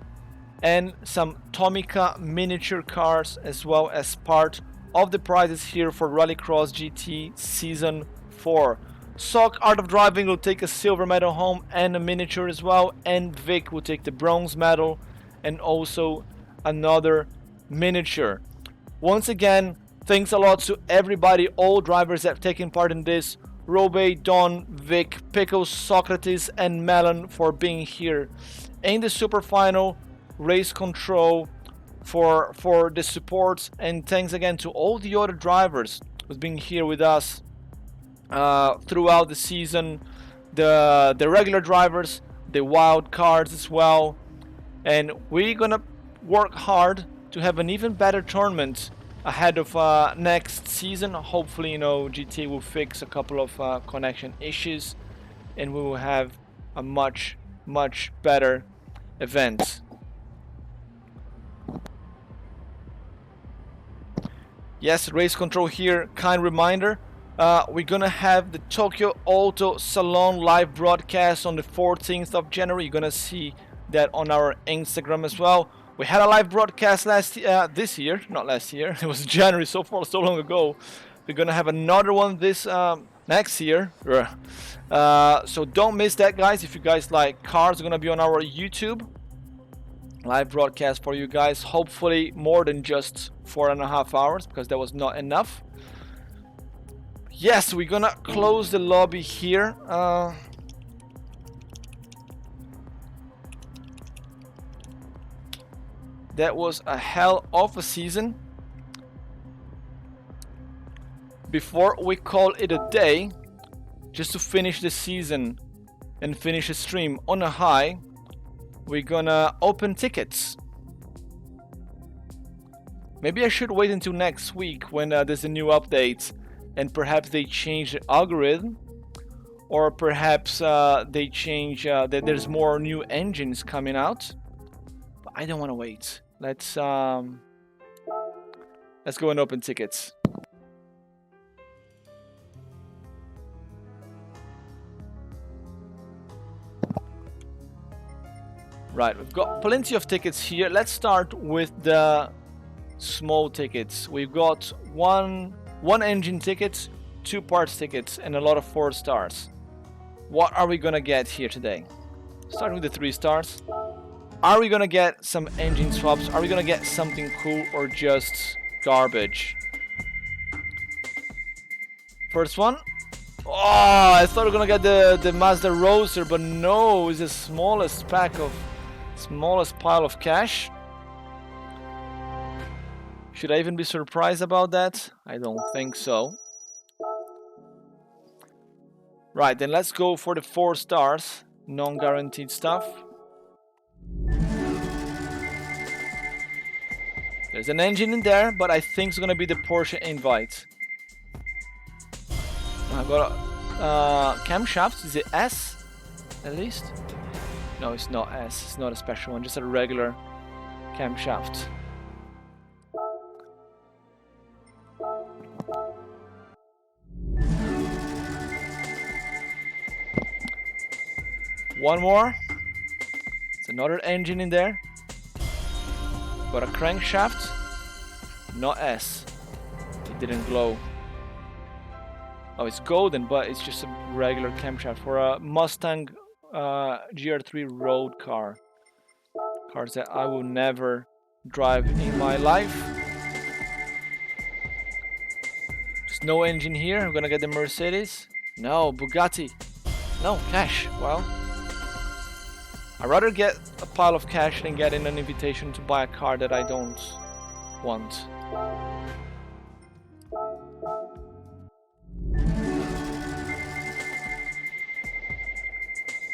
and some Tomica miniature cars as well as part of the prizes here for Rallycross GT Season 4. Sokartofdriving will take a silver medal home and a miniature as well, and Vic will take the bronze medal and also another miniature. Once again, thanks a lot to everybody, all drivers that have taken part in this. Rollbay, Don, Vic, Pickles, Sokratis, and Melon for being here in the Super Final. Race Control for the support, and thanks again to all the other drivers who's been here with us throughout the season. The regular drivers, the wild cards as well, and we're gonna work hard to have an even better tournament ahead of next season. Hopefully, GT will fix a couple of connection issues and we will have a much better event. Yes, race control here. Kind reminder. We're gonna have the Tokyo Auto Salon live broadcast on the 14th of January. You're gonna see that on our Instagram as well. We had a live broadcast this year, not last year. It was January, so long ago. We're gonna have another one this next year. So don't miss that, guys. If you guys like cars, it's gonna be on our YouTube live broadcast for you guys. Hopefully more than just 4.5 hours, because that was not enough. Yes, we're gonna close the lobby here. That was a hell of a season. Before we call it a day, just to finish the season and finish the stream on a high, we're gonna open tickets. Maybe I should wait until next week when there's a new update and perhaps they change the algorithm, or perhaps they change that there's more new engines coming out. But I don't want to wait. Let's go and open tickets. Right, we've got plenty of tickets here. Let's start with the small tickets. We've got one engine tickets, 2 parts tickets, and a lot of 4 stars. What are we gonna get here today? Starting with the 3 stars. Are we gonna get some engine swaps? Are we gonna get something cool, or just garbage? First one. Oh, I thought we were gonna get the Mazda Roadster, but no, it's the smallest pile of cash. Should I even be surprised about that? I don't think so. Right, then let's go for the 4 stars, non-guaranteed stuff. There's an engine in there, but I think it's gonna be the Porsche Invite. I've got a camshaft. Is it S at least? No, it's not S. It's not a special one, just a regular camshaft. One more. It's another engine in there. Got a crankshaft. Not S. It didn't glow. Oh, it's golden, but it's just a regular camshaft for a Mustang GR3 road car. Cars that I will never drive in my life. There's no engine here. I'm gonna get the Mercedes. No, Bugatti. No, cash. Well, I'd rather get a pile of cash than getting an invitation to buy a car that I don't want.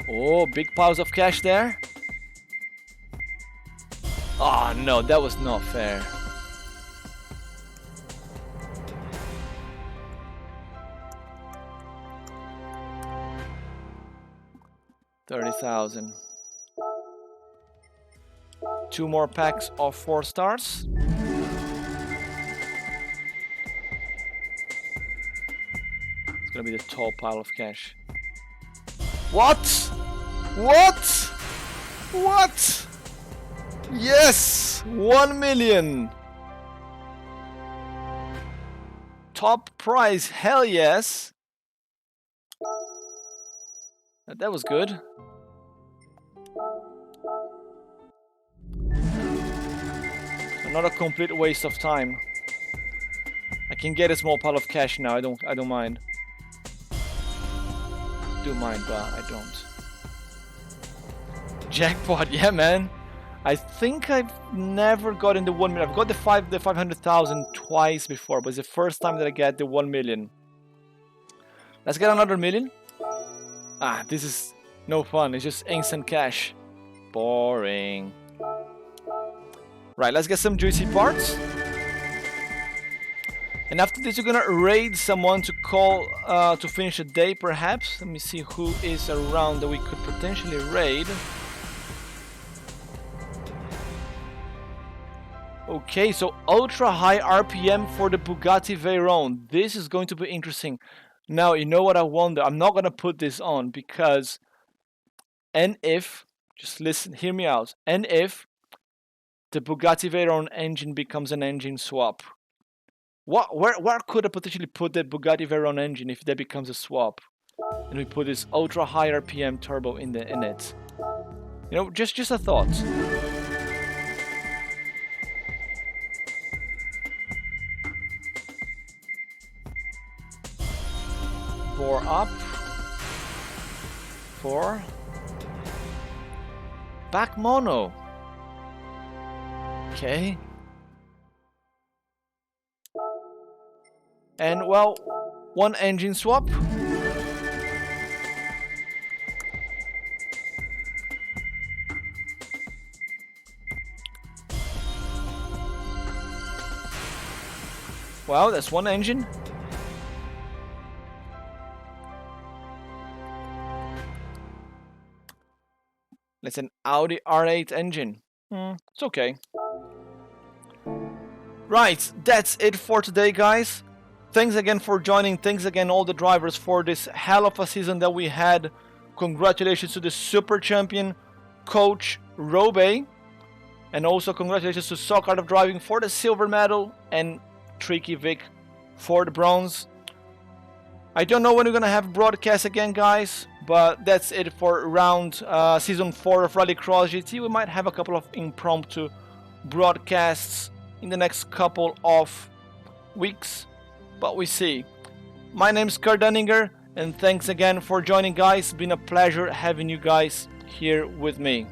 Oh, big piles of cash there. Oh no, that was not fair. $30,000. 2 more packs of 4 stars. It's gonna be the tall pile of cash. What? What? What? Yes! 1 million! Top prize, hell yes! That was good. Not a complete waste of time. I can get a small pile of cash now. I don't mind. Do mind, but I don't. Jackpot, yeah, man. I think I've never gotten the 1 million. I've got the 500,000 twice before, but it's the first time that I get the 1 million. Let's get another million. Ah, this is no fun. It's just instant cash. Boring. Right, let's get some juicy parts. And after this, we're gonna raid someone to call to finish the day, perhaps. Let me see who is around that we could potentially raid. Okay, so ultra high RPM for the Bugatti Veyron. This is going to be interesting. Now, you know what I wonder? I'm not going to put this on because, and if, just listen, hear me out, and if the Bugatti Veyron engine becomes an engine swap. Where could I potentially put that Bugatti Veyron engine if that becomes a swap? And we put this ultra high RPM turbo in it. You know, just a thought. 4 up. 4. Back mono. Okay. And well, 1 engine swap. Well, that's 1 engine. That's an Audi R8 engine. It's okay. Right, that's it for today, guys. Thanks again for joining. Thanks again all the drivers for this hell of a season that we had. Congratulations to the Super Champion, Coach Rollbay. And also congratulations to Sokartofdriving for the silver medal and Tricky Vic for the bronze. I don't know when we're gonna have broadcast again, guys, but that's it for season 4 of Rallycross GT. We might have a couple of impromptu broadcasts in the next couple of weeks, but we see. My name's Kurt Dunninger, and thanks again for joining, guys. It's been a pleasure having you guys here with me.